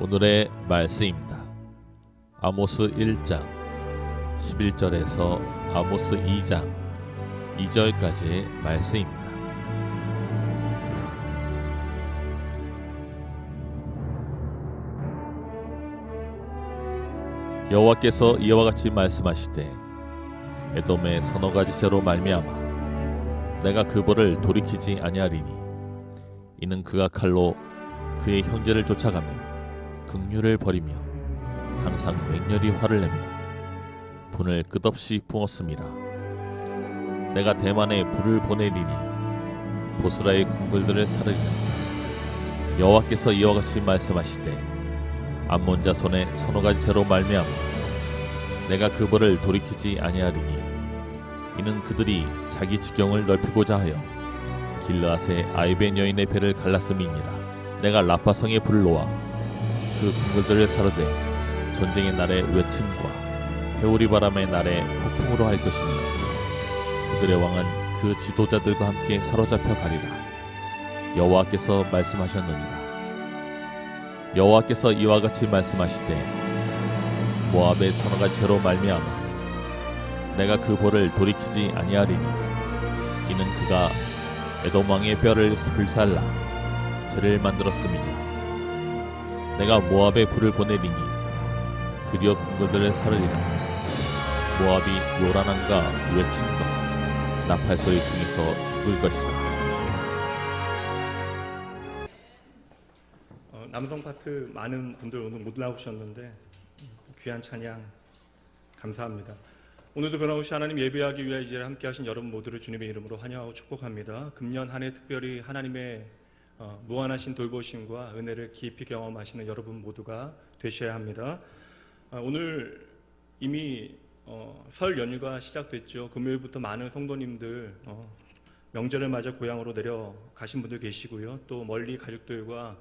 오늘의 말씀입니다. 아모스 1장 11절에서 아모스 2장 2절까지의 말씀입니다. 여호와께서 이와 같이 말씀하시되 에돔의 서너 가지 죄로 말미암아 내가 그 벌을 돌이키지 아니하리니 이는 그가 칼로 그의 형제를 쫓아가며 긍휼을 버리며 항상 맹렬히 화를 내며 분을 끝없이 뿜었음이라. 내가 대만에 불을 보내리니 보스라의 궁궐들을 사르리라. 여호와께서 이와 같이 말씀하시되 암몬 자손의 서너 가지 죄로 말미암아 내가 그 벌을 돌이키지 아니하리니 이는 그들이 자기 지경을 넓히고자 하여 길르앗의 아이벤 여인의 배를 갈랐음이니라. 내가 라파성의 불을 놓아 그 궁궐들을 사르되 전쟁의 날의 외침과 회오리 바람의 날의 폭풍으로 할 것이며 그들의 왕은 그 지도자들과 함께 사로잡혀 가리라. 여호와께서 말씀하셨느니라. 여호와께서 이와 같이 말씀하시되 모압의 서너 가지 죄로 말미암아 내가 그 벌을 돌이키지 아니하리니 이는 그가 에돔 왕의 뼈를 불살라 죄를 만들었음이니라. 내가 모압에 불을 보내리니 그리어 궁궐들을 사르리라. 모압이 요란함과 외침과 나팔소리 중에서 죽을 것이라. 남성 파트 많은 분들 오늘 못 나오셨는데 귀한 찬양 감사합니다. 오늘도 변함없이 하나님 예배하기 위해 이 자리에 함께 하신 여러분 모두를 주님의 이름으로 환영하고 축복합니다. 금년 한 해 특별히 하나님의 무한하신 돌보심과 은혜를 깊이 경험하시는 여러분 모두가 되셔야 합니다. 오늘 이미 설 연휴가 시작됐죠. 금요일부터 많은 성도님들 명절을 맞아 고향으로 내려가신 분들 계시고요. 또 멀리 가족들과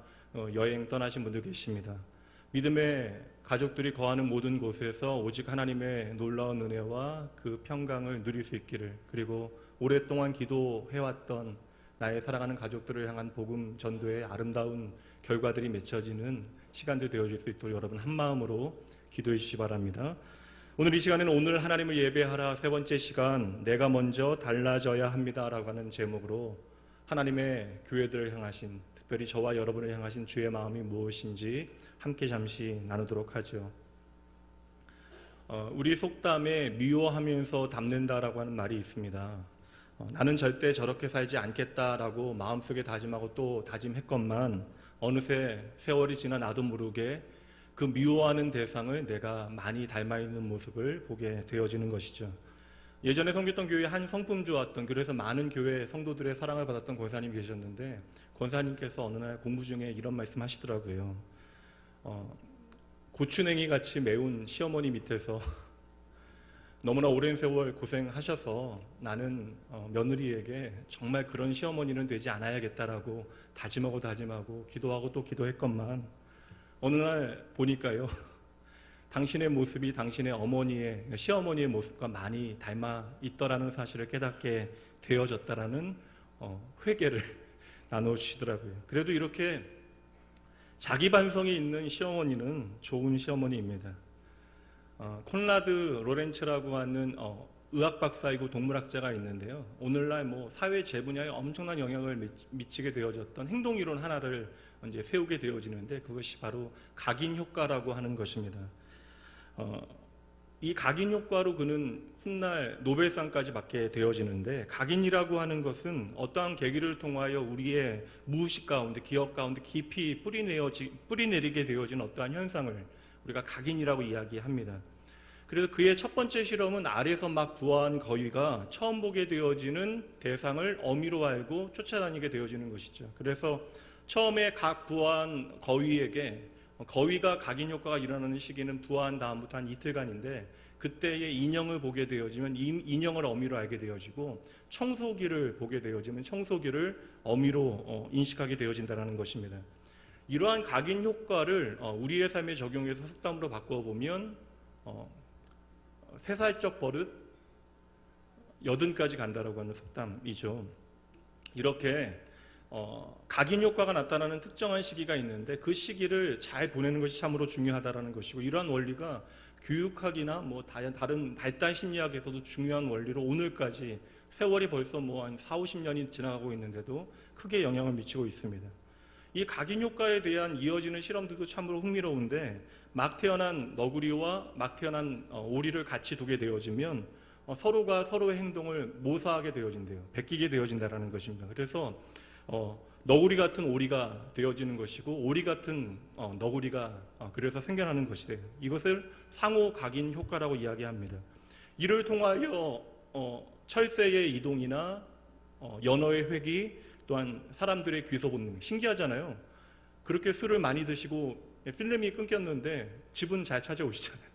여행 떠나신 분들 계십니다. 믿음의 가족들이 거하는 모든 곳에서 오직 하나님의 놀라운 은혜와 그 평강을 누릴 수 있기를, 그리고 오랫동안 기도해왔던 나의 사랑하는 가족들을 향한 복음 전도의 아름다운 결과들이 맺혀지는 시간들 되어질 수 있도록 여러분 한마음으로 기도해 주시기 바랍니다. 오늘 이 시간에는 오늘 하나님을 예배하라 세 번째 시간, 내가 먼저 달라져야 합니다 라고 하는 제목으로 하나님의 교회들을 향하신, 특별히 저와 여러분을 향하신 주의 마음이 무엇인지 함께 잠시 나누도록 하죠. 우리 속담에 미워하면서 담는다라고 하는 말이 있습니다. 나는 절대 저렇게 살지 않겠다라고 마음속에 다짐하고 또 다짐했건만 어느새 세월이 지나 나도 모르게 그 미워하는 대상을 내가 많이 닮아 있는 모습을 보게 되어지는 것이죠. 예전에 섬겼던 교회에 한 성품 좋았던, 그래서 많은 교회 성도들의 사랑을 받았던 권사님이 계셨는데, 권사님께서 어느 날 공부 중에 이런 말씀 하시더라고요. 고추냉이 같이 매운 시어머니 밑에서 너무나 오랜 세월 고생하셔서 나는 며느리에게 정말 그런 시어머니는 되지 않아야겠다라고 다짐하고 기도하고 또 기도했건만 어느 날 보니까요, 당신의 모습이 당신의 어머니의, 시어머니의 모습과 많이 닮아 있더라는 사실을 깨닫게 되어졌다라는 회개를 나눠주시더라고요. 그래도 이렇게 자기 반성이 있는 시어머니는 좋은 시어머니입니다. 콘라드 로렌츠라고 하는 의학 박사이고 동물학자가 있는데요. 오늘날 사회 제 분야에 엄청난 영향을 미치게 되어졌던 행동 이론 하나를 이제 세우게 되어지는데, 그것이 바로 각인 효과라고 하는 것입니다. 이 각인 효과로 그는 훗날 노벨상까지 받게 되어지는데, 각인이라고 하는 것은 어떠한 계기를 통하여 우리의 무의식 가운데, 기억 가운데 깊이 뿌리내리게 되어진 어떠한 현상을 우리가 각인이라고 이야기합니다. 그래서 그의 첫 번째 실험은 알에서 막 부화한 거위가 처음 보게 되어지는 대상을 어미로 알고 쫓아다니게 되어지는 것이죠. 그래서 처음에 각 부화한 거위에게, 거위가 각인 효과가 일어나는 시기는 부화한 다음부터 한 이틀간인데, 그때의 인형을 보게 되어지면 인형을 어미로 알게 되어지고, 청소기를 보게 되어지면 청소기를 어미로 인식하게 되어진다는 것입니다. 이러한 각인 효과를 우리의 삶에 적용해서 속담으로 바꿔보면 3살적 버릇 80까지 간다라고 하는 속담이죠. 이렇게 각인 효과가 나타나는 특정한 시기가 있는데 그 시기를 잘 보내는 것이 참으로 중요하다라는 것이고, 이러한 원리가 교육학이나 뭐 다른 발달 심리학에서도 중요한 원리로 오늘까지 세월이 벌써 뭐 한 4, 50년이 지나가고 있는데도 크게 영향을 미치고 있습니다. 이 각인 효과에 대한 이어지는 실험들도 참으로 흥미로운데, 막 태어난 너구리와 막 태어난 오리를 같이 두게 되어지면 서로가 서로의 행동을 모사하게 되어진대요. 베끼게 되어진다라는 것입니다. 그래서 너구리 같은 오리가 되어지는 것이고, 오리 같은 너구리가 그래서 생겨나는 것이 돼요. 이것을 상호 각인 효과라고 이야기합니다. 이를 통하여 철새의 이동이나 연어의 회귀, 또한 사람들의 귀소 본능, 신기하잖아요. 그렇게 술을 많이 드시고 필름이 끊겼는데 집은 잘 찾아오시잖아요.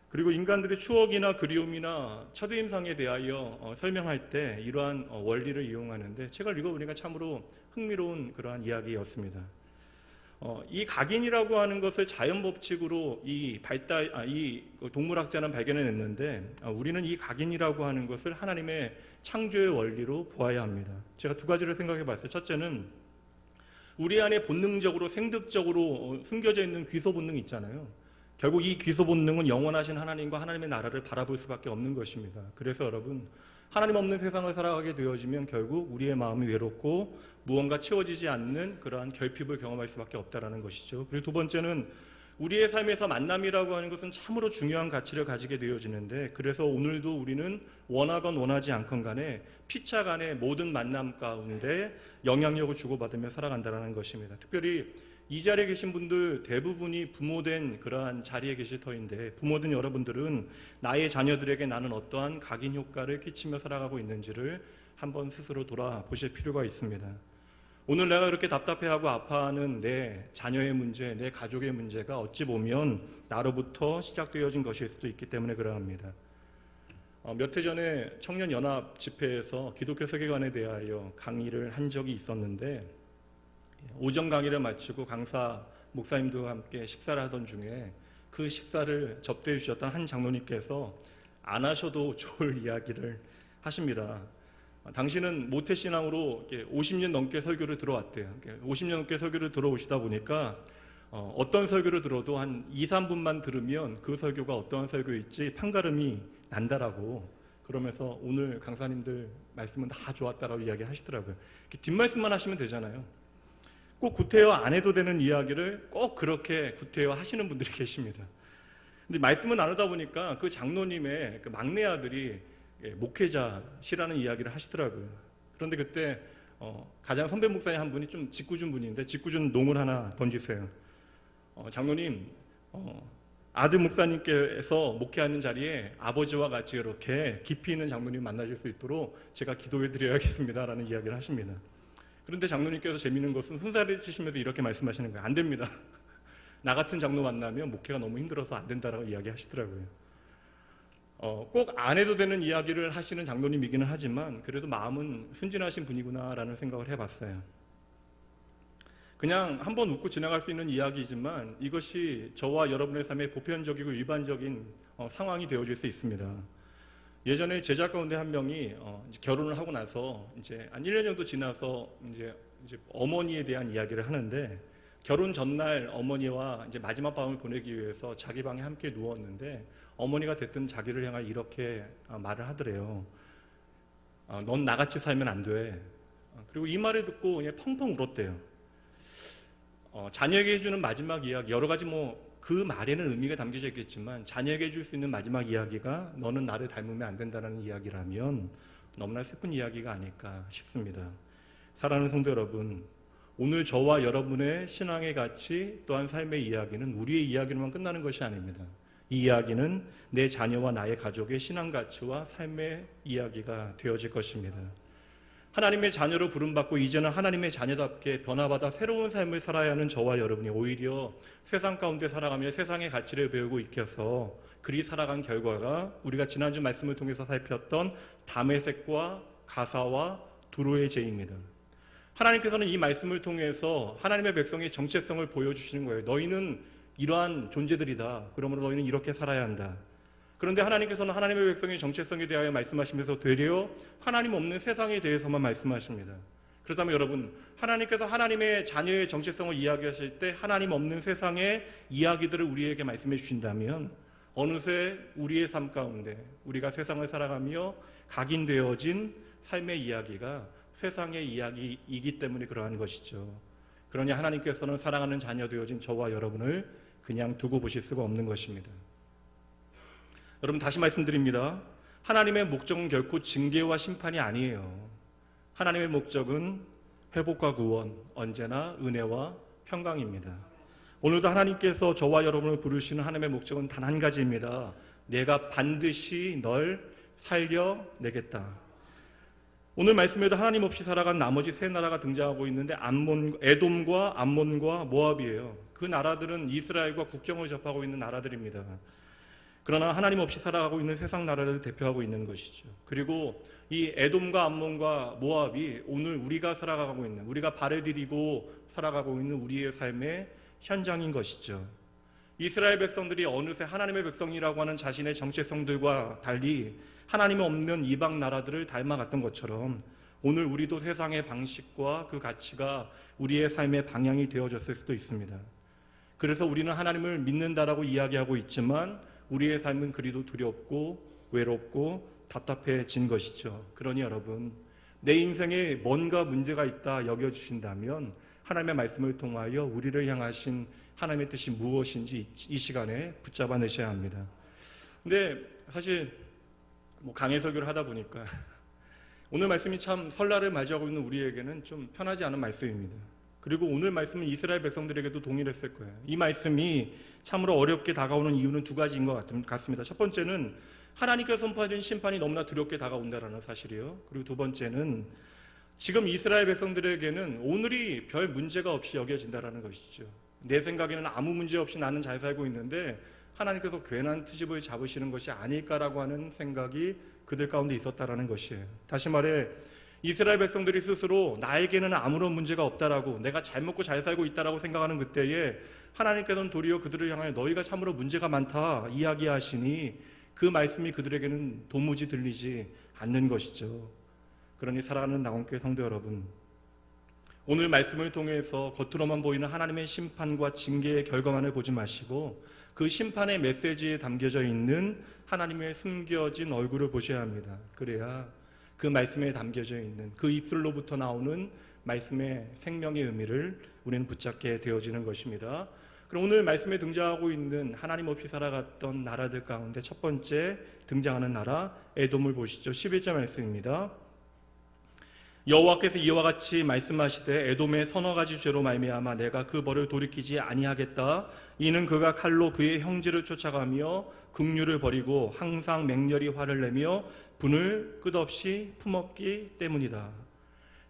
그리고 인간들의 추억이나 그리움이나 첫인상에 대하여 설명할 때 이러한 원리를 이용하는데, 책을 읽어보니까 참으로 흥미로운 그러한 이야기였습니다. 이 각인이라고 하는 것을 자연법칙으로 이 동물학자는 발견해냈는데, 우리는 이 각인이라고 하는 것을 하나님의 창조의 원리로 보아야 합니다. 제가 두 가지를 생각해 봤어요. 첫째는 우리 안에 본능적으로 생득적으로 숨겨져 있는 귀소 본능이 있잖아요. 결국 이 귀소 본능은 영원하신 하나님과 하나님의 나라를 바라볼 수밖에 없는 것입니다. 그래서 여러분, 하나님 없는 세상을 살아가게 되어지면 결국 우리의 마음이 외롭고 무언가 채워지지 않는 그러한 결핍을 경험할 수밖에 없다는 것이죠. 그리고 두 번째는 우리의 삶에서 만남이라고 하는 것은 참으로 중요한 가치를 가지게 되어지는데, 그래서 오늘도 우리는 원하건 원하지 않건 간에 피차 간의 모든 만남 가운데 영향력을 주고받으며 살아간다는 것입니다. 특별히 이 자리에 계신 분들 대부분이 부모된 그러한 자리에 계실 터인데, 부모된 여러분들은 나의 자녀들에게 나는 어떠한 각인 효과를 끼치며 살아가고 있는지를 한번 스스로 돌아보실 필요가 있습니다. 오늘 내가 이렇게 답답해하고 아파하는 내 자녀의 문제, 내 가족의 문제가 어찌 보면 나로부터 시작되어진 것일 수도 있기 때문에 그러합니다. 몇 해 전에 청년연합 집회에서 기독교 세계관에 대하여 강의를 한 적이 있었는데, 오전 강의를 마치고 강사 목사님들과 함께 식사를 하던 중에 그 식사를 접대해 주셨던 한 장로님께서 안 하셔도 좋을 이야기를 하십니다. 당신은 모태신앙으로 50년 넘게 설교를 들어왔대요. 50년 넘게 설교를 들어오시다 보니까 어떤 설교를 들어도 한 2, 3분만 들으면 그 설교가 어떠한 설교일지 판가름이 난다라고, 그러면서 오늘 강사님들 말씀은 다 좋았다라고 이야기하시더라고요. 뒷말씀만 하시면 되잖아요. 꼭 구태여 안 해도 되는 이야기를 꼭 그렇게 구태여 하시는 분들이 계십니다. 근데 말씀을 나누다 보니까 그 장로님의 그 막내 아들이 목회자시라는 이야기를 하시더라고요. 그런데 그때 가장 선배 목사님 한 분이 좀 짓궂은 분인데, 짓궂은 농을 하나 던지세요. 장로님, 아들 목사님께서 목회하는 자리에 아버지와 같이 이렇게 깊이 있는 장로님 만나실 수 있도록 제가 기도해 드려야겠습니다라는 이야기를 하십니다. 그런데 장로님께서 재미있는 것은 훈사를 치시면서 이렇게 말씀하시는 거예요. 안 됩니다. 나 같은 장로 만나면 목회가 너무 힘들어서 안 된다라고 이야기하시더라고요. 꼭 안 해도 되는 이야기를 하시는 장로님이기는 하지만 그래도 마음은 순진하신 분이구나라는 생각을 해봤어요. 그냥 한번 웃고 지나갈 수 있는 이야기이지만 이것이 저와 여러분의 삶에 보편적이고 일반적인 상황이 되어질 수 있습니다. 예전에 제자 가운데 한 명이 결혼을 하고 나서 이제 한 1년 정도 지나서 이제 어머니에 대한 이야기를 하는데, 결혼 전날 어머니와 이제 마지막 밤을 보내기 위해서 자기 방에 함께 누웠는데 어머니가 대뜸 자기를 향해 이렇게 말을 하더래요. 넌 나같이 살면 안 돼. 그리고 이 말을 듣고 그냥 펑펑 울었대요. 자녀에게 해주는 마지막 이야기, 여러 가지 그 말에는 의미가 담겨져 있겠지만 자녀에게 해줄 수 있는 마지막 이야기가 너는 나를 닮으면 안 된다는 이야기라면 너무나 슬픈 이야기가 아닐까 싶습니다. 사랑하는 성도 여러분, 오늘 저와 여러분의 신앙의 가치 또한 삶의 이야기는 우리의 이야기로만 끝나는 것이 아닙니다. 이 이야기는 내 자녀와 나의 가족의 신앙 가치와 삶의 이야기가 되어질 것입니다. 하나님의 자녀로 부름받고 이제는 하나님의 자녀답게 변화받아 새로운 삶을 살아야 하는 저와 여러분이 오히려 세상 가운데 살아가며 세상의 가치를 배우고 익혀서 그리 살아간 결과가 우리가 지난주 말씀을 통해서 살폈던 다메섹과 가사와 두로의 죄입니다. 하나님께서는 이 말씀을 통해서 하나님의 백성의 정체성을 보여주시는 거예요. 너희는 이러한 존재들이다. 그러므로 너희는 이렇게 살아야 한다. 그런데 하나님께서는 하나님의 백성의 정체성에 대하여 말씀하시면서 되려 하나님 없는 세상에 대해서만 말씀하십니다. 그렇다면 여러분, 하나님께서 하나님의 자녀의 정체성을 이야기하실 때 하나님 없는 세상의 이야기들을 우리에게 말씀해 주신다면 어느새 우리의 삶 가운데 우리가 세상을 살아가며 각인되어진 삶의 이야기가 세상의 이야기이기 때문에 그러한 것이죠. 그러니 하나님께서는 사랑하는 자녀 되어진 저와 여러분을 그냥 두고 보실 수가 없는 것입니다. 여러분, 다시 말씀드립니다. 하나님의 목적은 결코 징계와 심판이 아니에요. 하나님의 목적은 회복과 구원, 언제나 은혜와 평강입니다. 오늘도 하나님께서 저와 여러분을 부르시는 하나님의 목적은 단 한 가지입니다. 내가 반드시 널 살려내겠다. 오늘 말씀에도 하나님 없이 살아간 나머지 세 나라가 등장하고 있는데 에돔과 암몬과 모압이에요. 그 나라들은 이스라엘과 국경을 접하고 있는 나라들입니다. 그러나 하나님 없이 살아가고 있는 세상 나라를 대표하고 있는 것이죠. 그리고 이 에돔과 암몬과 모압이 오늘 우리가 살아가고 있는, 우리가 발을 디디고 살아가고 있는 우리의 삶의 현장인 것이죠. 이스라엘 백성들이 어느새 하나님의 백성이라고 하는 자신의 정체성들과 달리 하나님 없는 이방 나라들을 닮아갔던 것처럼 오늘 우리도 세상의 방식과 그 가치가 우리의 삶의 방향이 되어졌을 수도 있습니다. 그래서 우리는 하나님을 믿는다라고 이야기하고 있지만 우리의 삶은 그리도 두렵고 외롭고 답답해진 것이죠. 그러니 여러분, 내 인생에 뭔가 문제가 있다 여겨주신다면 하나님의 말씀을 통하여 우리를 향하신 하나님의 뜻이 무엇인지 이 시간에 붙잡아내셔야 합니다. 근데 사실 강해 설교를 하다 보니까 오늘 말씀이 참 설날을 맞이하고 있는 우리에게는 좀 편하지 않은 말씀입니다. 그리고 오늘 말씀은 이스라엘 백성들에게도 동일했을 거예요. 이 말씀이 참으로 어렵게 다가오는 이유는 두 가지인 것 같습니다. 첫 번째는 하나님께서 선포하신 심판이 너무나 두렵게 다가온다는 사실이요. 그리고 두 번째는 지금 이스라엘 백성들에게는 오늘이 별 문제가 없이 여겨진다는 것이죠. 내 생각에는 아무 문제 없이 나는 잘 살고 있는데 하나님께서 괜한 트집을 잡으시는 것이 아닐까라고 하는 생각이 그들 가운데 있었다는 것이에요. 다시 말해 이스라엘 백성들이 스스로 나에게는 아무런 문제가 없다라고, 내가 잘 먹고 잘 살고 있다라고 생각하는 그때에 하나님께서는 도리어 그들을 향하여 너희가 참으로 문제가 많다 이야기하시니 그 말씀이 그들에게는 도무지 들리지 않는 것이죠. 그러니 사랑하는 나원교회 성도 여러분, 오늘 말씀을 통해서 겉으로만 보이는 하나님의 심판과 징계의 결과만을 보지 마시고 그 심판의 메시지에 담겨져 있는 하나님의 숨겨진 얼굴을 보셔야 합니다. 그래야 그 말씀에 담겨져 있는 그 입술로부터 나오는 말씀의 생명의 의미를 우리는 붙잡게 되어지는 것입니다. 그럼 오늘 말씀에 등장하고 있는 하나님 없이 살아갔던 나라들 가운데 첫 번째 등장하는 나라 에돔을 보시죠. 11절 말씀입니다. 여호와께서 이와 같이 말씀하시되 에돔의 서너 가지 죄로 말미암아 내가 그 벌을 돌이키지 아니하겠다. 이는 그가 칼로 그의 형제를 쫓아가며 긍휼을 버리고 항상 맹렬히 화를 내며 분을 끝없이 품었기 때문이다.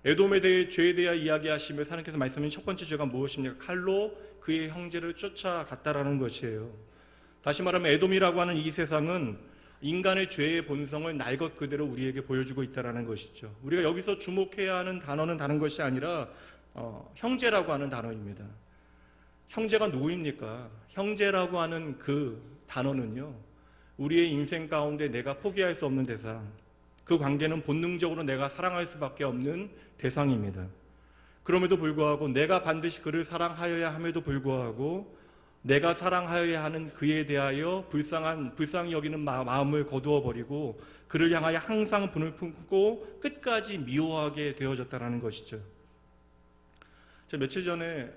에돔에 대해 죄에 대해 이야기하시며 하나님께서 말씀하신 첫 번째 죄가 무엇입니까? 칼로 그의 형제를 쫓아갔다라는 것이에요. 다시 말하면 에돔이라고 하는 이 세상은 인간의 죄의 본성을 날 것 그대로 우리에게 보여주고 있다는 것이죠. 우리가 여기서 주목해야 하는 단어는 다른 것이 아니라 형제라고 하는 단어입니다. 형제가 누구입니까? 형제라고 하는 그 단어는요, 우리의 인생 가운데 내가 포기할 수 없는 대상, 그 관계는 본능적으로 내가 사랑할 수밖에 없는 대상입니다. 그럼에도 불구하고 내가 반드시 그를 사랑하여야 함에도 불구하고 내가 사랑하여야 하는 그에 대하여 불쌍히 여기는 마음을 거두어 버리고 그를 향하여 항상 분을 품고 끝까지 미워하게 되어졌다는 것이죠. 제가 며칠 전에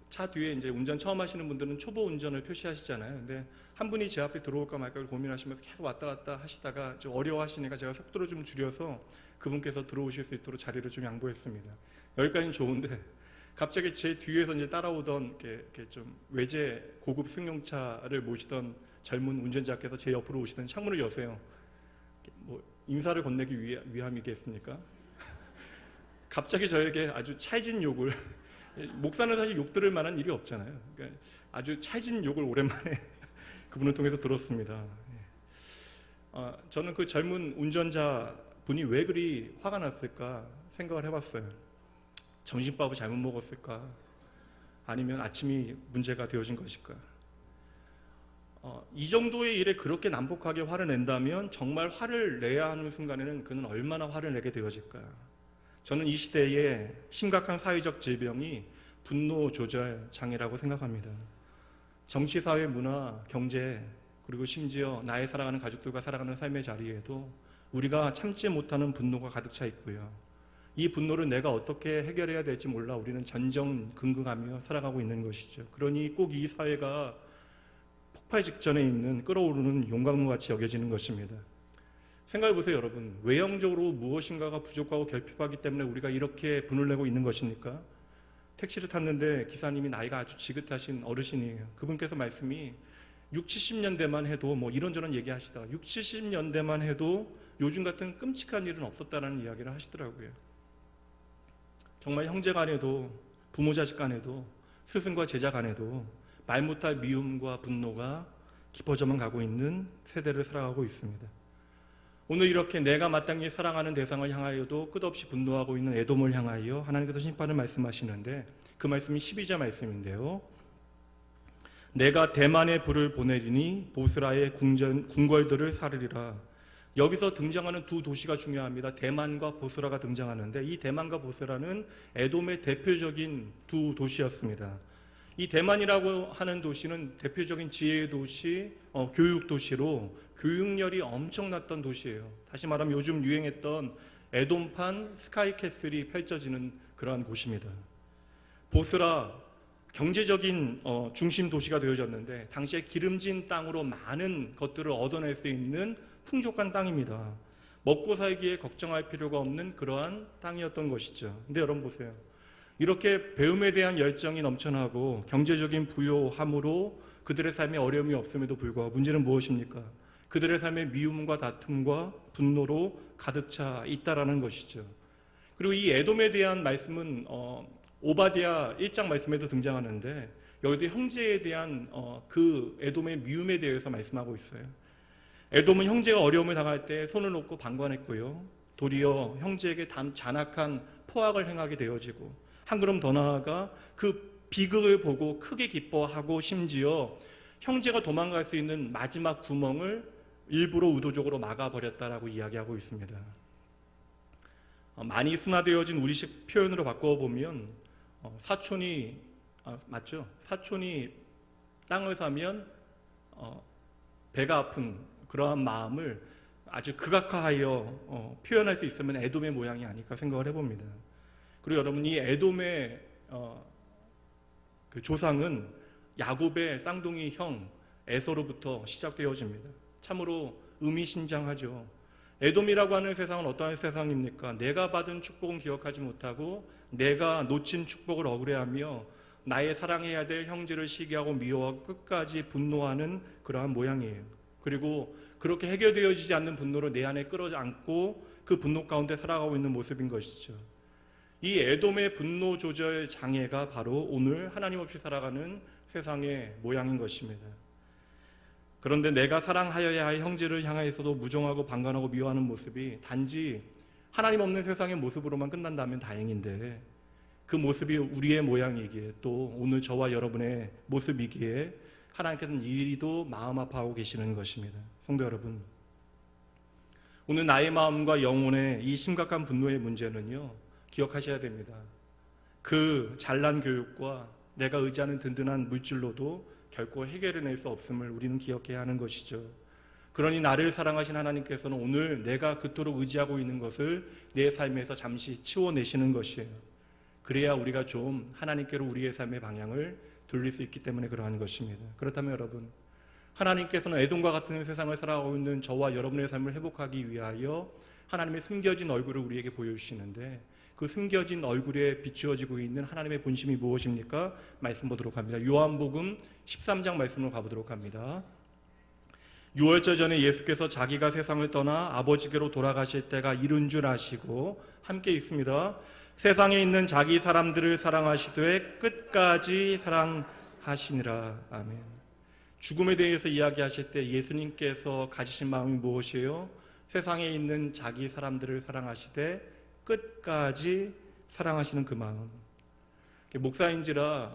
차 뒤에 이제 운전 처음 하시는 분들은 초보 운전을 표시하시잖아요. 근데 한 분이 제 앞에 들어올까 말까 고민하시면서 계속 왔다 갔다 하시다가 좀 어려워하시니까 제가 속도를 좀 줄여서 그분께서 들어오실 수 있도록 자리를 좀 양보했습니다. 여기까지는 좋은데 갑자기 제 뒤에서 이제 따라오던 이렇게 좀 외제 고급 승용차를 모시던 젊은 운전자께서 제 옆으로 오시더니 창문을 여세요. 뭐 인사를 건네기 위함이겠습니까? 갑자기 저에게 아주 찰진 욕을, 목사는 사실 욕 들을 만한 일이 없잖아요. 그러니까 아주 찰진 욕을 오랜만에 그분을 통해서 들었습니다. 저는 그 젊은 운전자 분이 왜 그리 화가 났을까 생각을 해봤어요. 점심밥을 잘못 먹었을까? 아니면 아침이 문제가 되어진 것일까? 이 정도의 일에 그렇게 난폭하게 화를 낸다면 정말 화를 내야 하는 순간에는 그는 얼마나 화를 내게 되어질까? 저는 이 시대의 심각한 사회적 질병이 분노 조절 장애라고 생각합니다. 정치, 사회, 문화, 경제, 그리고 심지어 나의 사랑하는 가족들과 살아가는 삶의 자리에도 우리가 참지 못하는 분노가 가득 차 있고요. 이 분노를 내가 어떻게 해결해야 될지 몰라 우리는 전전긍긍하며 살아가고 있는 것이죠. 그러니 꼭 이 사회가 폭발 직전에 있는 끓어오르는 용광로같이 여겨지는 것입니다. 생각해 보세요, 여러분. 외형적으로 무엇인가가 부족하고 결핍하기 때문에 우리가 이렇게 분을 내고 있는 것입니까? 택시를 탔는데 기사님이 나이가 아주 지긋하신 어르신이에요. 그분께서 말씀이 6, 70년대만 해도 뭐 이런저런 얘기하시다가 6, 70년대만 해도 요즘 같은 끔찍한 일은 없었다는 이야기를 하시더라고요. 정말 형제 간에도 부모 자식 간에도 스승과 제자 간에도 말 못할 미움과 분노가 깊어져만 가고 있는 세대를 살아가고 있습니다. 오늘 이렇게 내가 마땅히 사랑하는 대상을 향하여도 끝없이 분노하고 있는 에돔을 향하여 하나님께서 심판을 말씀하시는데 그 말씀이 12절 말씀인데요. 내가 대만에 불을 보내리니 보스라의 궁궐들을 사르리라. 여기서 등장하는 두 도시가 중요합니다. 대만과 보스라가 등장하는데 이 대만과 보스라는 에돔의 대표적인 두 도시였습니다. 이 대만이라고 하는 도시는 대표적인 지혜의 도시, 교육 도시로 교육열이 엄청났던 도시예요. 다시 말하면 요즘 유행했던 에돔판 스카이캐슬이 펼쳐지는 그러한 곳입니다. 보스라 경제적인 중심 도시가 되어졌는데 당시에 기름진 땅으로 많은 것들을 얻어낼 수 있는 풍족한 땅입니다. 먹고 살기에 걱정할 필요가 없는 그러한 땅이었던 것이죠. 근데 여러분 보세요. 이렇게 배움에 대한 열정이 넘쳐나고 경제적인 부요함으로 그들의 삶에 어려움이 없음에도 불구하고 문제는 무엇입니까? 그들의 삶에 미움과 다툼과 분노로 가득 차 있다라는 것이죠. 그리고 이 에돔에 대한 말씀은 오바댜 1장 말씀에도 등장하는데 여기도 형제에 대한 그 에돔의 미움에 대해서 말씀하고 있어요. 에돔은 형제가 어려움을 당할 때 손을 놓고 방관했고요. 도리어 형제에게 잔악한 포악을 행하게 되어지고 한 걸음 더 나아가 그 비극을 보고 크게 기뻐하고 심지어 형제가 도망갈 수 있는 마지막 구멍을 일부러 의도적으로 막아버렸다라고 이야기하고 있습니다. 많이 순화되어진 우리식 표현으로 바꿔보면 사촌이 맞죠? 사촌이 땅을 사면 배가 아픈 그러한 마음을 아주 극악화하여 표현할 수 있으면 에돔의 모양이 아닐까 생각을 해봅니다. 그리고 여러분 이 에돔의 그 조상은 야곱의 쌍둥이 형 에서로부터 시작되어집니다. 참으로 의미심장하죠. 에돔이라고 하는 세상은 어떠한 세상입니까? 내가 받은 축복은 기억하지 못하고 내가 놓친 축복을 억울해하며 나의 사랑해야 될 형제를 시기하고 미워하고 끝까지 분노하는 그러한 모양이에요. 그리고 그렇게 해결되어지지 않는 분노를 내 안에 끌어안고 그 분노 가운데 살아가고 있는 모습인 것이죠. 이 에돔의 분노 조절 장애가 바로 오늘 하나님 없이 살아가는 세상의 모양인 것입니다. 그런데 내가 사랑하여야 할 형제를 향해서도 무정하고 방관하고 미워하는 모습이 단지 하나님 없는 세상의 모습으로만 끝난다면 다행인데 그 모습이 우리의 모양이기에 또 오늘 저와 여러분의 모습이기에 하나님께서는 이리도 마음 아파하고 계시는 것입니다. 성도 여러분, 오늘 나의 마음과 영혼의 이 심각한 분노의 문제는요, 기억하셔야 됩니다. 그 잘난 교육과 내가 의지하는 든든한 물질로도 결코 해결해낼 수 없음을 우리는 기억해야 하는 것이죠. 그러니 나를 사랑하신 하나님께서는 오늘 내가 그토록 의지하고 있는 것을 내 삶에서 잠시 치워내시는 것이에요. 그래야 우리가 좀 하나님께로 우리의 삶의 방향을 돌릴 수 있기 때문에 그러한 것입니다. 그렇다면 여러분, 하나님께서는 에돔과 같은 세상을 살아가고 있는 저와 여러분의 삶을 회복하기 위하여 하나님의 숨겨진 얼굴을 우리에게 보여주시는데 그 숨겨진 얼굴에 비추어지고 있는 하나님의 본심이 무엇입니까? 말씀 보도록 합니다. 요한복음 13장 말씀으로 가보도록 합니다. 6월절 전에 예수께서 자기가 세상을 떠나 아버지께로 돌아가실 때가 이른 줄 아시고 함께 읽습니다. 세상에 있는 자기 사람들을 사랑하시되 끝까지 사랑하시니라. 아멘. 죽음에 대해서 이야기하실 때 예수님께서 가지신 마음이 무엇이에요? 세상에 있는 자기 사람들을 사랑하시되 끝까지 사랑하시는 그 마음. 목사인지라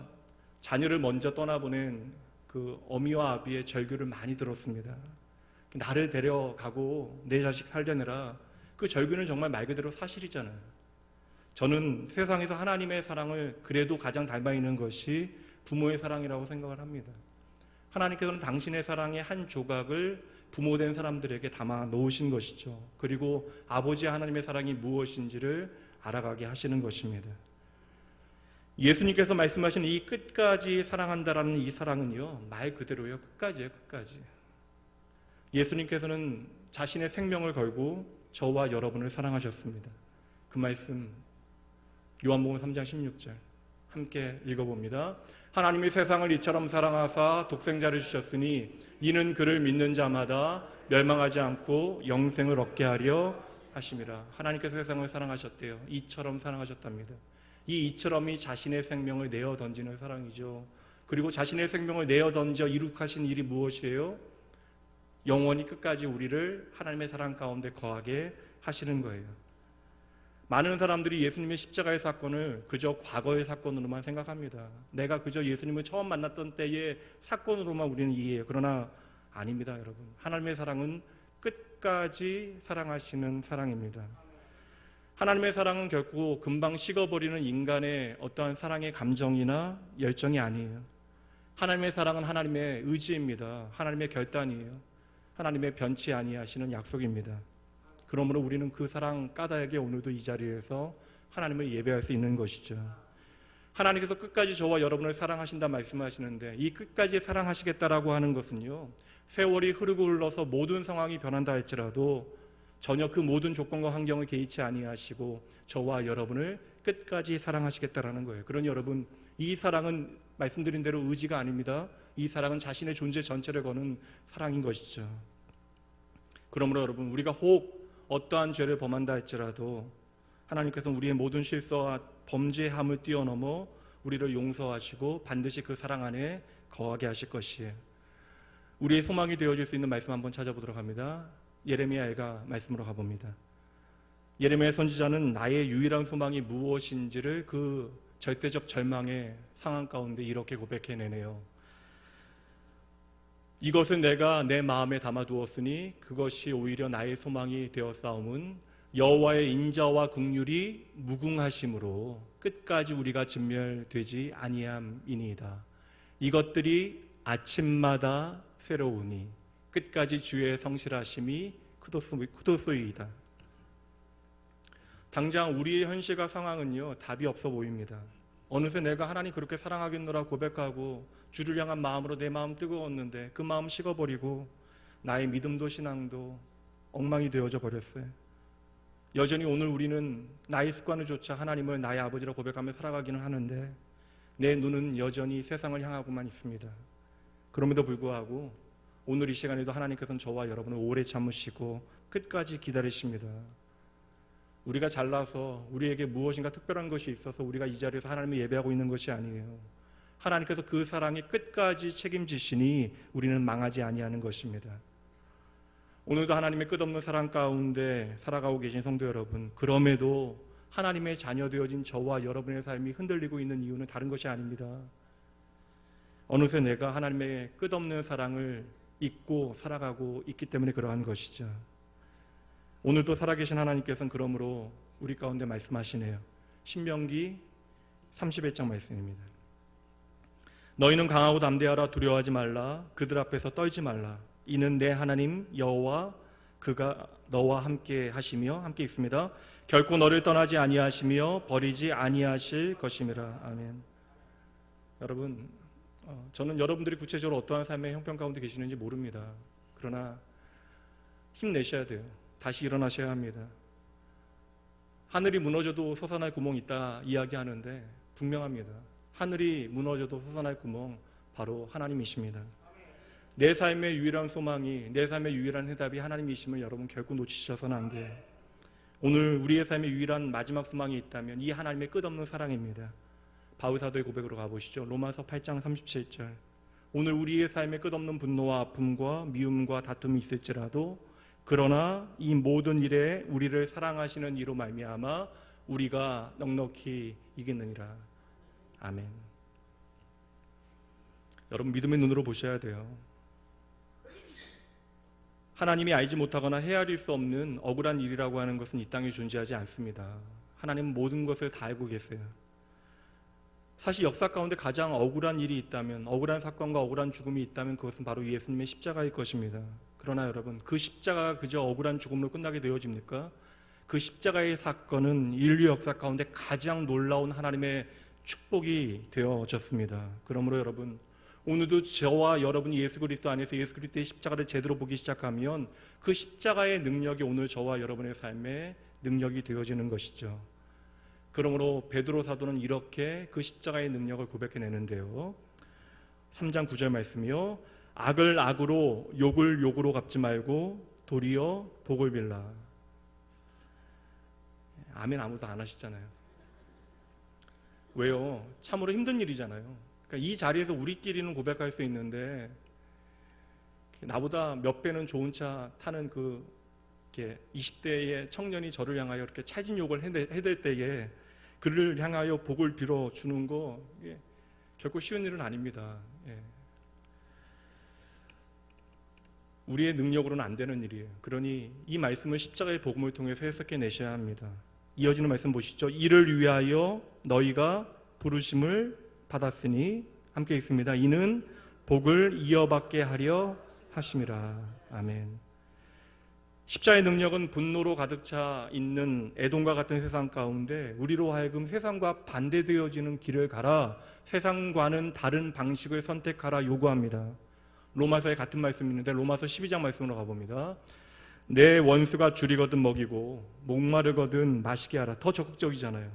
자녀를 먼저 떠나보낸 그 어미와 아비의 절규를 많이 들었습니다. 나를 데려가고 내 자식 살려내라. 그 절규는 정말 말 그대로 사실이잖아요. 저는 세상에서 하나님의 사랑을 그래도 가장 닮아 있는 것이 부모의 사랑이라고 생각을 합니다. 하나님께서는 당신의 사랑의 한 조각을 부모된 사람들에게 담아 놓으신 것이죠. 그리고 아버지 하나님의 사랑이 무엇인지를 알아가게 하시는 것입니다. 예수님께서 말씀하신 이 끝까지 사랑한다라는 이 사랑은요, 말 그대로요, 끝까지예요, 끝까지. 예수님께서는 자신의 생명을 걸고 저와 여러분을 사랑하셨습니다. 그 말씀 요한복음 3장 16절 함께 읽어봅니다. 하나님이 세상을 이처럼 사랑하사 독생자를 주셨으니 이는 그를 믿는 자마다 멸망하지 않고 영생을 얻게 하려 하심이라. 하나님께서 세상을 사랑하셨대요. 이처럼 사랑하셨답니다. 이 이처럼이 자신의 생명을 내어 던지는 사랑이죠. 그리고 자신의 생명을 내어 던져 이룩하신 일이 무엇이에요? 영원히 끝까지 우리를 하나님의 사랑 가운데 거하게 하시는 거예요. 많은 사람들이 예수님의 십자가의 사건을 그저 과거의 사건으로만 생각합니다. 내가 그저 예수님을 처음 만났던 때의 사건으로만 우리는 이해해요. 그러나 아닙니다, 여러분. 하나님의 사랑은 끝까지 사랑하시는 사랑입니다. 하나님의 사랑은 결코 금방 식어버리는 인간의 어떠한 사랑의 감정이나 열정이 아니에요. 하나님의 사랑은 하나님의 의지입니다. 하나님의 결단이에요. 하나님의 변치 아니하시는 약속입니다. 그러므로 우리는 그 사랑 까닭에 오늘도 이 자리에서 하나님을 예배할 수 있는 것이죠. 하나님께서 끝까지 저와 여러분을 사랑하신다 말씀하시는데, 이 끝까지 사랑하시겠다라고 하는 것은요, 세월이 흐르고 흘러서 모든 상황이 변한다 할지라도 전혀 그 모든 조건과 환경을 개의치 아니하시고 저와 여러분을 끝까지 사랑하시겠다라는 거예요. 그러니 여러분, 이 사랑은 말씀드린 대로 의지가 아닙니다. 이 사랑은 자신의 존재 전체를 거는 사랑인 것이죠. 그러므로 여러분, 우리가 혹 어떠한 죄를 범한다 할지라도 하나님께서는 우리의 모든 실수와 범죄함을 뛰어넘어 우리를 용서하시고 반드시 그 사랑 안에 거하게 하실 것이에요. 우리의 소망이 되어줄 수 있는 말씀 한번 찾아보도록 합니다. 예레미야가 말씀으로 가봅니다. 예레미야 선지자는 나의 유일한 소망이 무엇인지를 그 절대적 절망의 상황 가운데 이렇게 고백해내네요. 이것을 내가 내 마음에 담아두었으니 그것이 오히려 나의 소망이 되었사옴은 여호와의 인자와 긍휼이 무궁하심으로 끝까지 우리가 진멸되지 아니함이니이다. 이것들이 아침마다 새로우니 끝까지 주의 성실하심이 크도소이다. 당장 우리의 현실과 상황은요, 답이 없어 보입니다. 어느새 내가 하나님 그렇게 사랑하겠노라 고백하고 주를 향한 마음으로 내 마음 뜨거웠는데 그 마음 식어버리고 나의 믿음도 신앙도 엉망이 되어져 버렸어요. 여전히 오늘 우리는 나의 습관을 조차 하나님을 나의 아버지라 고백하며 살아가기는 하는데 내 눈은 여전히 세상을 향하고만 있습니다. 그럼에도 불구하고 오늘 이 시간에도 하나님께서는 저와 여러분을 오래 참으시고 끝까지 기다리십니다. 우리가 잘나서 우리에게 무엇인가 특별한 것이 있어서 우리가 이 자리에서 하나님을 예배하고 있는 것이 아니에요. 하나님께서 그 사랑이 끝까지 책임지시니 우리는 망하지 아니하는 것입니다. 오늘도 하나님의 끝없는 사랑 가운데 살아가고 계신 성도 여러분, 그럼에도 하나님의 자녀 되어진 저와 여러분의 삶이 흔들리고 있는 이유는 다른 것이 아닙니다. 어느새 내가 하나님의 끝없는 사랑을 잊고 살아가고 있기 때문에 그러한 것이죠. 오늘도 살아계신 하나님께서는 그러므로 우리 가운데 말씀하시네요. 신명기 31장 말씀입니다. 너희는 강하고 담대하라. 두려워하지 말라. 그들 앞에서 떨지 말라. 이는 내 하나님 여호와 그가 너와 함께 하시며 함께 있습니다. 결코 너를 떠나지 아니하시며 버리지 아니하실 것임이라. 아멘. 여러분, 저는 여러분들이 구체적으로 어떠한 삶의 형편 가운데 계시는지 모릅니다. 그러나 힘내셔야 돼요. 다시 일어나셔야 합니다. 하늘이 무너져도 솟아날 구멍이 있다 이야기하는데 분명합니다. 하늘이 무너져도 솟아날 구멍 바로 하나님이십니다. 내 삶의 유일한 소망이, 내 삶의 유일한 해답이 하나님이심을 여러분 결코 놓치셔서는 안 돼요. 오늘 우리의 삶의 유일한 마지막 소망이 있다면 이 하나님의 끝없는 사랑입니다. 바울 사도의 고백으로 가보시죠. 로마서 8장 37절. 오늘 우리의 삶의 끝없는 분노와 아픔과 미움과 다툼이 있을지라도 그러나 이 모든 일에 우리를 사랑하시는 이로 말미암아 우리가 넉넉히 이기느니라. 아멘. 여러분, 믿음의 눈으로 보셔야 돼요. 하나님이 알지 못하거나 헤아릴 수 없는 억울한 일이라고 하는 것은 이 땅에 존재하지 않습니다. 하나님은 모든 것을 다 알고 계세요. 사실 역사 가운데 가장 억울한 일이 있다면, 억울한 사건과 억울한 죽음이 있다면 그것은 바로 예수님의 십자가일 것입니다. 그러나 여러분, 그 십자가가 그저 억울한 죽음으로 끝나게 되어집니까? 그 십자가의 사건은 인류 역사 가운데 가장 놀라운 하나님의 축복이 되어졌습니다. 그러므로 여러분, 오늘도 저와 여러분이 예수 그리스도 안에서 예수 그리스도의 십자가를 제대로 보기 시작하면 그 십자가의 능력이 오늘 저와 여러분의 삶에 능력이 되어지는 것이죠. 그러므로 베드로 사도는 이렇게 그 십자가의 능력을 고백해내는데요. 3장 9절 말씀이요. 악을 악으로 욕을 욕으로 갚지 말고 도리어 복을 빌라. 아멘 아무도 안 하시잖아요. 왜요? 참으로 힘든 일이잖아요. 그러니까 이 자리에서 우리끼리는 고백할 수 있는데 나보다 몇 배는 좋은 차 타는 그 20대의 청년이 저를 향하여 이렇게 차진 욕을 해댈 때에 그를 향하여 복을 빌어 주는 거 이게 결코 쉬운 일은 아닙니다. 예. 우리의 능력으로는 안 되는 일이에요. 그러니 이 말씀을 십자가의 복음을 통해서 해석해 내셔야 합니다. 이어지는 말씀 보시죠. 이를 위하여 너희가 부르심을 받았으니 함께 읽습니다. 이는 복을 이어받게 하려 하심이라. 아멘. 십자의 능력은 분노로 가득 차 있는 에돔과 같은 세상 가운데 우리로 하여금 세상과 반대되어지는 길을 가라, 세상과는 다른 방식을 선택하라 요구합니다. 로마서에 같은 말씀이 있는데 로마서 12장 말씀으로 가봅니다. 내 원수가 줄이거든 먹이고 목마르거든 마시게 하라. 더 적극적이잖아요.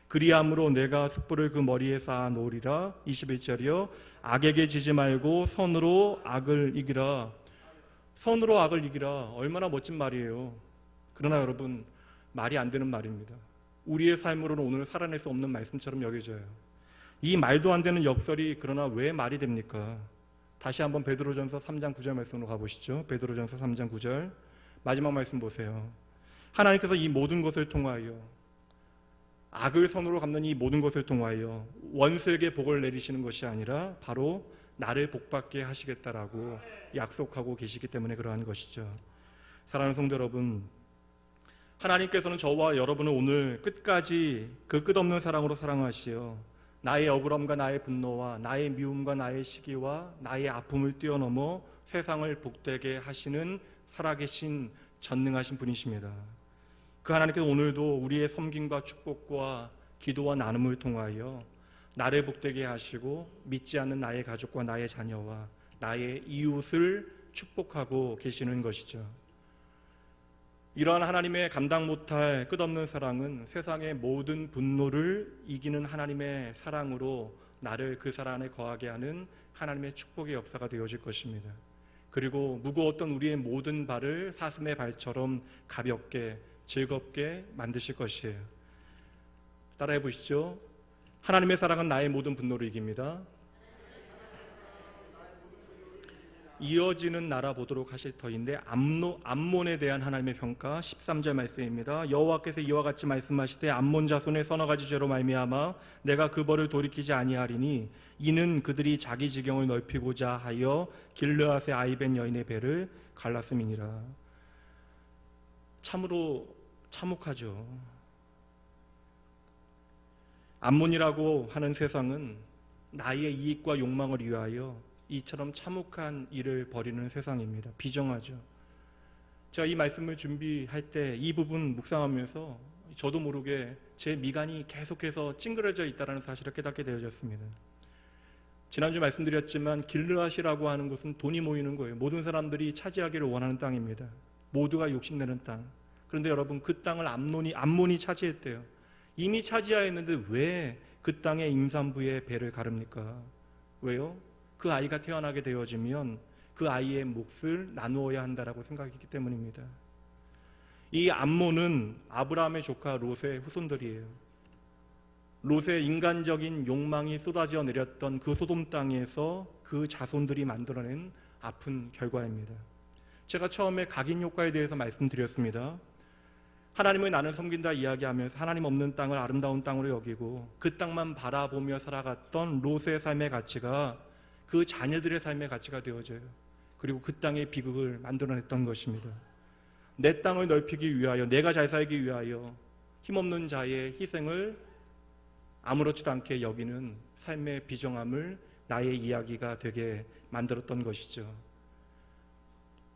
그리함으로 내가 숯불을 그 머리에 쌓아 놓으리라. 21절이요. 악에게 지지 말고 선으로 악을 이기라. 선으로 악을 이기라. 얼마나 멋진 말이에요. 그러나 여러분, 말이 안 되는 말입니다. 우리의 삶으로는 오늘 살아낼 수 없는 말씀처럼 여겨져요. 이 말도 안 되는 역설이 그러나 왜 말이 됩니까? 다시 한번 베드로전서 3장 9절 말씀으로 가보시죠. 베드로전서 3장 9절 마지막 말씀 보세요. 하나님께서 이 모든 것을 통하여, 악을 선으로 갚는 이 모든 것을 통하여 원수에게 복을 내리시는 것이 아니라 바로 나를 복받게 하시겠다라고 약속하고 계시기 때문에 그러한 것이죠. 사랑하는 성도 여러분, 하나님께서는 저와 여러분을 오늘 끝까지 그 끝없는 사랑으로 사랑하시어 나의 억울함과 나의 분노와 나의 미움과 나의 시기와 나의 아픔을 뛰어넘어 세상을 복되게 하시는 살아계신 전능하신 분이십니다. 그 하나님께서 오늘도 우리의 섬김과 축복과 기도와 나눔을 통하여 나를 복되게 하시고 믿지 않는 나의 가족과 나의 자녀와 나의 이웃을 축복하고 계시는 것이죠. 이러한 하나님의 감당 못할 끝없는 사랑은 세상의 모든 분노를 이기는 하나님의 사랑으로 나를 그 사랑 안에 거하게 하는 하나님의 축복의 역사가 되어질 것입니다. 그리고 무거웠던 우리의 모든 발을 사슴의 발처럼 가볍게 즐겁게 만드실 것이에요. 따라해 보시죠. 하나님의 사랑은 나의 모든 분노를 이깁니다. 이어지는 나라 보도록 하실 터인데 암몬에 대한 하나님의 평가 13절 말씀입니다. 여호와께서 이와 같이 말씀하시되 암몬 자손의 서너 가지 죄로 말미암아 내가 그 벌을 돌이키지 아니하리니 이는 그들이 자기 지경을 넓히고자 하여 길르앗의 아이벤 여인의 배를 갈랐음이니라. 참으로 참혹하죠. 암몬이라고 하는 세상은 나의 이익과 욕망을 위하여 이처럼 참혹한 일을 벌이는 세상입니다. 비정하죠. 제가 이 말씀을 준비할 때 이 부분 묵상하면서 저도 모르게 제 미간이 계속해서 찡그러져 있다는 사실을 깨닫게 되어졌습니다. 지난주 말씀드렸지만 길르앗이라고 하는 것은 돈이 모이는 거예요. 모든 사람들이 차지하기를 원하는 땅입니다. 모두가 욕심내는 땅. 그런데 여러분, 그 땅을 암몬이 차지했대요. 이미 차지하였는데 왜 그 땅의 임산부의 배를 가릅니까? 왜요? 그 아이가 태어나게 되어지면 그 아이의 몫을 나누어야 한다라고 생각했기 때문입니다. 이 암몬은 아브라함의 조카 롯의 후손들이에요. 롯의 인간적인 욕망이 쏟아져 내렸던 그 소돔 땅에서 그 자손들이 만들어낸 아픈 결과입니다. 제가 처음에 각인 효과에 대해서 말씀드렸습니다. 하나님을 나는 섬긴다 이야기하면서 하나님 없는 땅을 아름다운 땅으로 여기고 그 땅만 바라보며 살아갔던 롯의 삶의 가치가 그 자녀들의 삶의 가치가 되어져요. 그리고 그 땅의 비극을 만들어냈던 것입니다. 내 땅을 넓히기 위하여, 내가 잘 살기 위하여 힘없는 자의 희생을 아무렇지도 않게 여기는 삶의 비정함을 나의 이야기가 되게 만들었던 것이죠.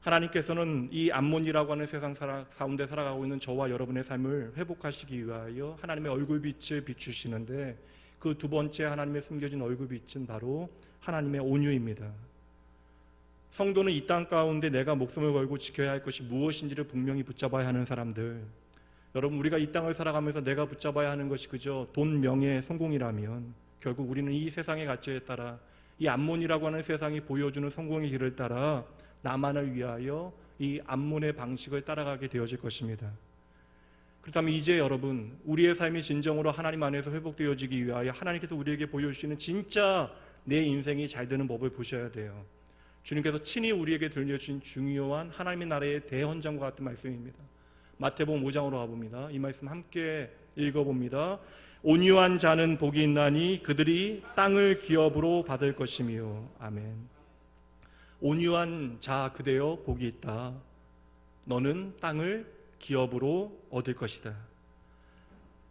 하나님께서는 이 암몬이라고 하는 세상 가운데 살아가고 있는 저와 여러분의 삶을 회복하시기 위하여 하나님의 얼굴빛을 비추시는데, 그 두 번째 하나님의 숨겨진 얼굴빛은 바로 하나님의 온유입니다. 성도는 이 땅 가운데 내가 목숨을 걸고 지켜야 할 것이 무엇인지를 분명히 붙잡아야 하는 사람들, 여러분, 우리가 이 땅을 살아가면서 내가 붙잡아야 하는 것이 그저 돈, 명예, 성공이라면 결국 우리는 이 세상의 가치에 따라, 이 암몬이라고 하는 세상이 보여주는 성공의 길을 따라 나만을 위하여 이 암몬의 방식을 따라가게 되어질 것입니다. 그렇다면 이제 여러분, 우리의 삶이 진정으로 하나님 안에서 회복되어지기 위하여 하나님께서 우리에게 보여주시는 진짜 내 인생이 잘 되는 법을 보셔야 돼요. 주님께서 친히 우리에게 들려주신 중요한 하나님의 나라의 대헌장과 같은 말씀입니다. 마태복음 5장으로 가봅니다. 이 말씀 함께 읽어봅니다. 온유한 자는 복이 있나니 그들이 땅을 기업으로 받을 것이며. 아멘. 온유한 자 그대여 복이 있다. 너는 땅을 기업으로 얻을 것이다.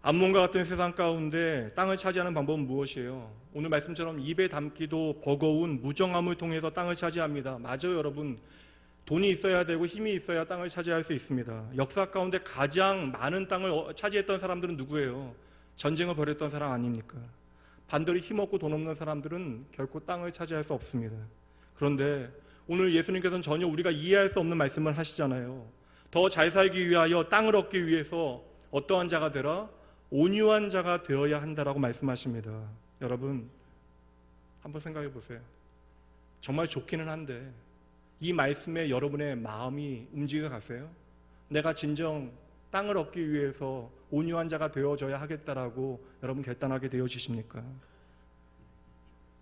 암몬과 같은 세상 가운데 땅을 차지하는 방법은 무엇이에요? 오늘 말씀처럼 입에 담기도 버거운 무정함을 통해서 땅을 차지합니다. 맞아요, 여러분. 돈이 있어야 되고 힘이 있어야 땅을 차지할 수 있습니다. 역사 가운데 가장 많은 땅을 차지했던 사람들은 누구예요? 전쟁을 벌였던 사람 아닙니까? 반대로 힘없고 돈 없는 사람들은 결코 땅을 차지할 수 없습니다. 그런데 오늘 예수님께서는 전혀 우리가 이해할 수 없는 말씀을 하시잖아요. 더 잘 살기 위하여 땅을 얻기 위해서 어떠한 자가 되라? 온유한 자가 되어야 한다라고 말씀하십니다. 여러분, 한번 생각해 보세요. 정말 좋기는 한데 이 말씀에 여러분의 마음이 움직여 가세요? 내가 진정 땅을 얻기 위해서 온유한 자가 되어져야 하겠다라고 여러분 결단하게 되어지십니까?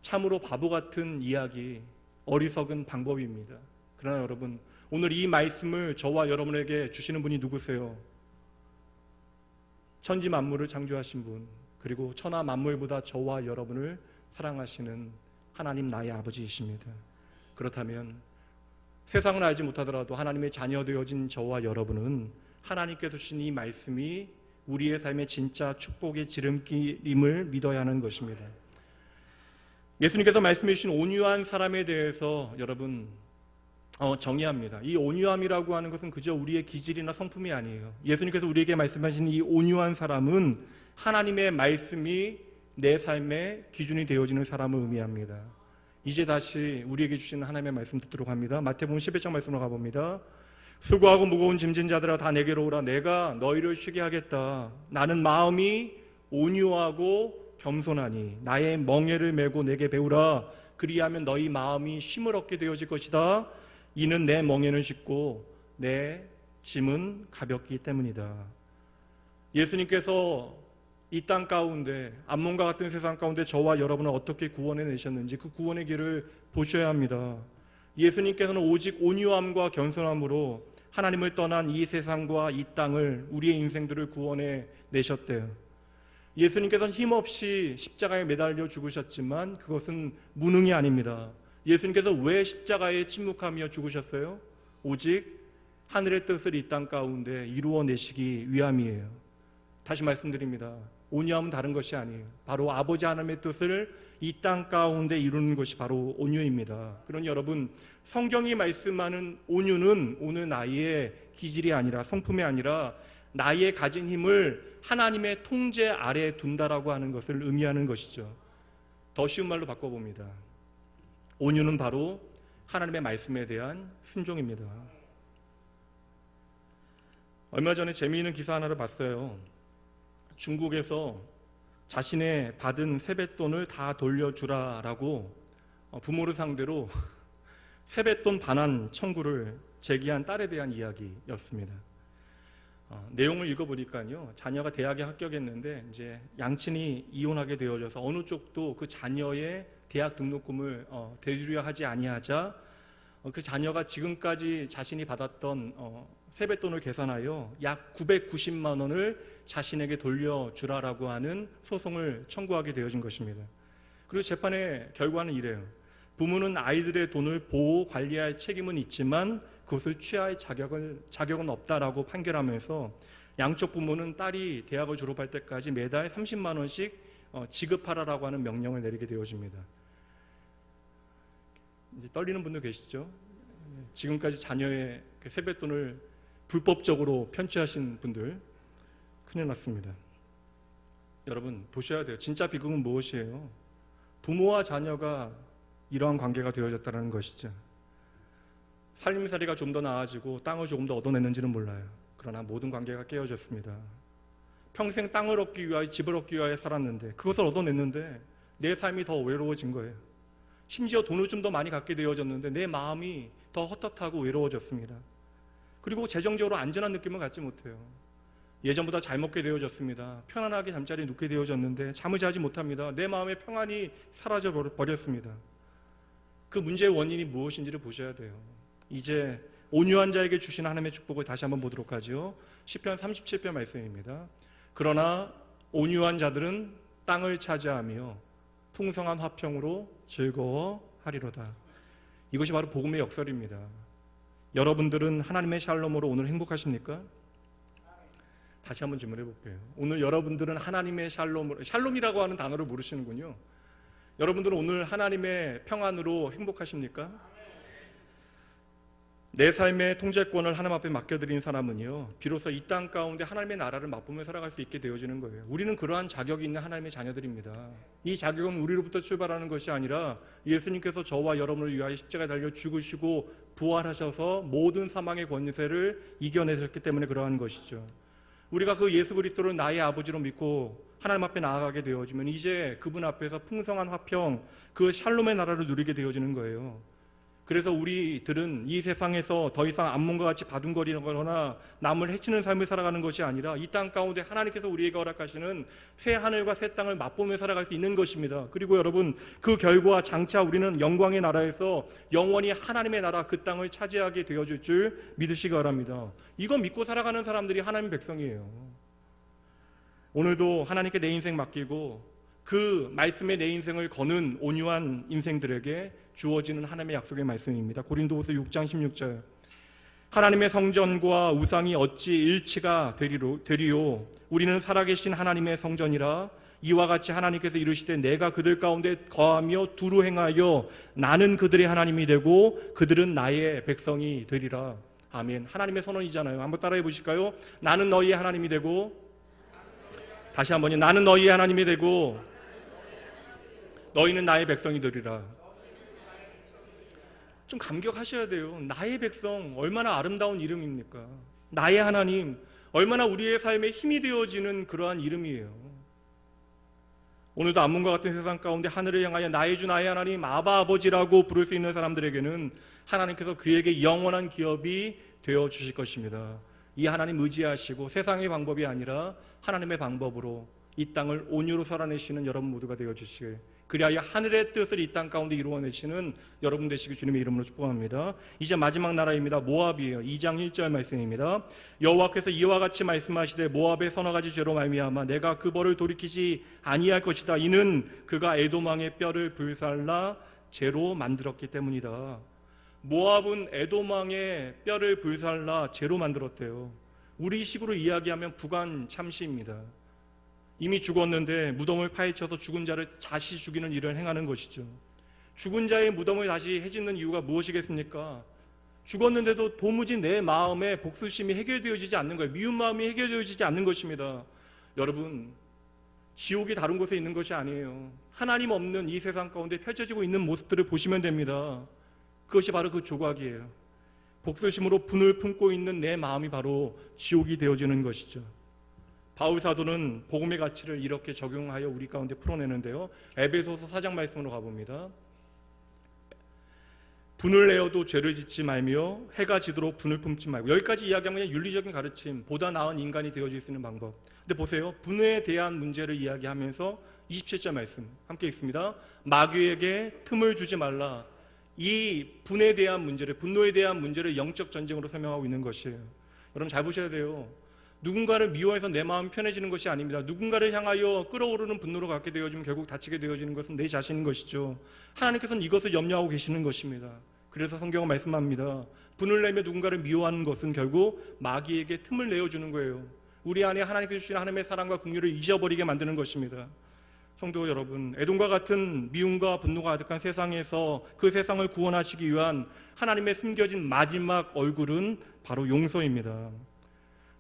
참으로 바보 같은 이야기, 어리석은 방법입니다. 그러나 여러분, 오늘 이 말씀을 저와 여러분에게 주시는 분이 누구세요? 천지 만물을 창조하신 분, 그리고 천하 만물보다 저와 여러분을 사랑하시는 하나님 나의 아버지이십니다. 그렇다면 세상은 알지 못하더라도 하나님의 자녀 되어진 저와 여러분은 하나님께서 주신 이 말씀이 우리의 삶의 진짜 축복의 지름길임을 믿어야 하는 것입니다. 예수님께서 말씀해 주신 온유한 사람에 대해서 여러분 정의합니다. 이 온유함이라고 하는 것은 그저 우리의 기질이나 성품이 아니에요. 예수님께서 우리에게 말씀하신 이 온유한 사람은 하나님의 말씀이 내 삶의 기준이 되어지는 사람을 의미합니다. 이제 다시 우리에게 주시는 하나님의 말씀 듣도록 합니다. 마태복음 11장 말씀으로 가봅니다. 수고하고 무거운 짐진 자들아 다 내게로 오라. 내가 너희를 쉬게 하겠다. 나는 마음이 온유하고 겸손하니 나의 멍에를 메고 내게 배우라. 그리하면 너희 마음이 쉼을 얻게 되어질 것이다. 이는 내 멍에는 쉽고 내 짐은 가볍기 때문이다. 예수님께서 이 땅 가운데 암몬과 같은 세상 가운데 저와 여러분을 어떻게 구원해 내셨는지 그 구원의 길을 보셔야 합니다. 예수님께서는 오직 온유함과 겸손함으로 하나님을 떠난 이 세상과 이 땅을, 우리의 인생들을 구원해 내셨대요. 예수님께서는 힘없이 십자가에 매달려 죽으셨지만 그것은 무능이 아닙니다. 예수님께서 왜 십자가에 침묵하며 죽으셨어요? 오직 하늘의 뜻을 이 땅 가운데 이루어내시기 위함이에요. 다시 말씀드립니다. 온유함은 다른 것이 아니에요. 바로 아버지 하나님의 뜻을 이 땅 가운데 이루는 것이 바로 온유입니다. 그러니 여러분, 성경이 말씀하는 온유는 오늘 나의 기질이 아니라, 성품이 아니라 나의 가진 힘을 하나님의 통제 아래에 둔다라고 하는 것을 의미하는 것이죠. 더 쉬운 말로 바꿔봅니다. 온유는 바로 하나님의 말씀에 대한 순종입니다. 얼마 전에 재미있는 기사 하나를 봤어요. 중국에서 자신의 받은 세뱃돈을 다 돌려주라라고 부모를 상대로 세뱃돈 반환 청구를 제기한 딸에 대한 이야기였습니다. 내용을 읽어보니까요, 자녀가 대학에 합격했는데 이제 양친이 이혼하게 되어져서 어느 쪽도 그 자녀의 대학 등록금을 대주려 하지 아니하자 그 자녀가 지금까지 자신이 받았던 세뱃돈을 계산하여 약 990만 원을 자신에게 돌려주라라고 하는 소송을 청구하게 되어진 것입니다. 그리고 재판의 결과는 이래요. 부모는 아이들의 돈을 보호 관리할 책임은 있지만 그것을 취할 자격은 없다라고 판결하면서 양쪽 부모는 딸이 대학을 졸업할 때까지 매달 30만 원씩 지급하라라고 하는 명령을 내리게 되어집니다. 이제 떨리는 분도 계시죠? 지금까지 자녀의 세뱃돈을 불법적으로 편취하신 분들 큰일 났습니다. 여러분 보셔야 돼요. 진짜 비극은 무엇이에요? 부모와 자녀가 이러한 관계가 되어졌다는 것이죠. 살림살이가 좀 더 나아지고 땅을 조금 더 얻어냈는지는 몰라요. 그러나 모든 관계가 깨어졌습니다. 평생 땅을 얻기 위하여 집을 얻기 위하여 살았는데 그것을 얻어냈는데 내 삶이 더 외로워진 거예요. 심지어 돈을 좀 더 많이 갖게 되어졌는데 내 마음이 더 헛헛하고 외로워졌습니다. 그리고 재정적으로 안전한 느낌을 갖지 못해요. 예전보다 잘 먹게 되어졌습니다. 편안하게 잠자리에 눕게 되어졌는데 잠을 자지 못합니다. 내 마음의 평안이 사라져 버렸습니다. 그 문제의 원인이 무엇인지를 보셔야 돼요. 이제 온유한 자에게 주신 하나님의 축복을 다시 한번 보도록 하죠. 시편 37편 말씀입니다. 그러나 온유한 자들은 땅을 차지하며 풍성한 화평으로 즐거워하리로다. 이것이 바로 복음의 역설입니다. 여러분들은 하나님의 샬롬으로 오늘 행복하십니까? 다시 한번 질문해 볼게요. 오늘 여러분들은 하나님의 샬롬으로, 샬롬이라고 하는 단어를 모르시는군요. 여러분들은 오늘 하나님의 평안으로 행복하십니까? 내 삶의 통제권을 하나님 앞에 맡겨드린 사람은요, 비로소 이 땅 가운데 하나님의 나라를 맛보며 살아갈 수 있게 되어지는 거예요. 우리는 그러한 자격이 있는 하나님의 자녀들입니다. 이 자격은 우리로부터 출발하는 것이 아니라 예수님께서 저와 여러분을 위하여 십자가에 달려 죽으시고 부활하셔서 모든 사망의 권세를 이겨내셨기 때문에 그러한 것이죠. 우리가 그 예수 그리스도를 나의 아버지로 믿고 하나님 앞에 나아가게 되어지면 이제 그분 앞에서 풍성한 화평, 그 샬롬의 나라를 누리게 되어지는 거예요. 그래서 우리들은 이 세상에서 더 이상 암몬과 같이 바둥거리거나 남을 해치는 삶을 살아가는 것이 아니라 이 땅 가운데 하나님께서 우리에게 허락하시는 새 하늘과 새 땅을 맛보며 살아갈 수 있는 것입니다. 그리고 여러분, 그 결과 장차 우리는 영광의 나라에서 영원히 하나님의 나라 그 땅을 차지하게 되어질 줄 믿으시기 바랍니다. 이거 믿고 살아가는 사람들이 하나님의 백성이에요. 오늘도 하나님께 내 인생 맡기고 그 말씀에 내 인생을 거는 온유한 인생들에게 주어지는 하나님의 약속의 말씀입니다. 고린도후서 6장 16절. 하나님의 성전과 우상이 어찌 일치가 되리요? 우리는 살아계신 하나님의 성전이라. 이와 같이 하나님께서 이르시되 내가 그들 가운데 거하며 두루 행하여 나는 그들의 하나님이 되고 그들은 나의 백성이 되리라. 아멘. 하나님의 선언이잖아요. 한번 따라해 보실까요? 나는 너희의 하나님이 되고, 다시 한번요. 나는 너희의 하나님이 되고 너희는 나의 백성이 되리라. 좀 감격하셔야 돼요. 나의 백성, 얼마나 아름다운 이름입니까? 나의 하나님, 얼마나 우리의 삶에 힘이 되어지는 그러한 이름이에요. 오늘도 암몬과 같은 세상 가운데 하늘을 향하여 나의 주 나의 하나님 아바 아버지라고 부를 수 있는 사람들에게는 하나님께서 그에게 영원한 기업이 되어 주실 것입니다. 이 하나님 의지하시고 세상의 방법이 아니라 하나님의 방법으로 이 땅을 온유로 살아내시는 여러분 모두가 되어 주시길, 그리하여 하늘의 뜻을 이 땅 가운데 이루어내시는 여러분 되시길 주님의 이름으로 축복합니다. 이제 마지막 나라입니다. 모압이에요. 2장 1절 말씀입니다. 여호와께서 이와 같이 말씀하시되 모압의 서너 가지 죄로 말미암아 내가 그 벌을 돌이키지 아니할 것이다. 이는 그가 에돔 왕의 뼈를 불살라 죄로 만들었기 때문이다. 모압은 에돔 왕의 뼈를 불살라 죄로 만들었대요. 우리식으로 이야기하면 부관 참시입니다. 이미 죽었는데 무덤을 파헤쳐서 죽은 자를 다시 죽이는 일을 행하는 것이죠. 죽은 자의 무덤을 다시 해짓는 이유가 무엇이겠습니까? 죽었는데도 도무지 내 마음에 복수심이 해결되어지지 않는 거예요. 미운 마음이 해결되어지지 않는 것입니다. 여러분, 지옥이 다른 곳에 있는 것이 아니에요. 하나님 없는 이 세상 가운데 펼쳐지고 있는 모습들을 보시면 됩니다. 그것이 바로 그 조각이에요. 복수심으로 분을 품고 있는 내 마음이 바로 지옥이 되어지는 것이죠. 바울 사도는 복음의 가치를 이렇게 적용하여 우리 가운데 풀어내는데요. 에베소서 4장 말씀으로 가봅니다. 분을 내어도 죄를 짓지 말며 해가 지도록 분을 품지 말고. 여기까지 이야기하면 그냥 윤리적인 가르침, 보다 나은 인간이 되어질 수 있는 방법. 근데 보세요. 분에 대한 문제를 이야기하면서 27절 말씀 함께 읽습니다. 마귀에게 틈을 주지 말라. 이 분에 대한 문제를, 분노에 대한 문제를 영적 전쟁으로 설명하고 있는 것이에요. 여러분 잘 보셔야 돼요. 누군가를 미워해서 내 마음이 편해지는 것이 아닙니다. 누군가를 향하여 끓어오르는 분노로 갖게 되어지면 결국 다치게 되어지는 것은 내 자신인 것이죠. 하나님께서는 이것을 염려하고 계시는 것입니다. 그래서 성경은 말씀합니다. 분을 내며 누군가를 미워하는 것은 결국 마귀에게 틈을 내어주는 거예요. 우리 안에 하나님께서 주신 하나님의 사랑과 긍휼을 잊어버리게 만드는 것입니다. 성도 여러분, 에돔과 같은 미움과 분노가 가득한 세상에서 그 세상을 구원하시기 위한 하나님의 숨겨진 마지막 얼굴은 바로 용서입니다.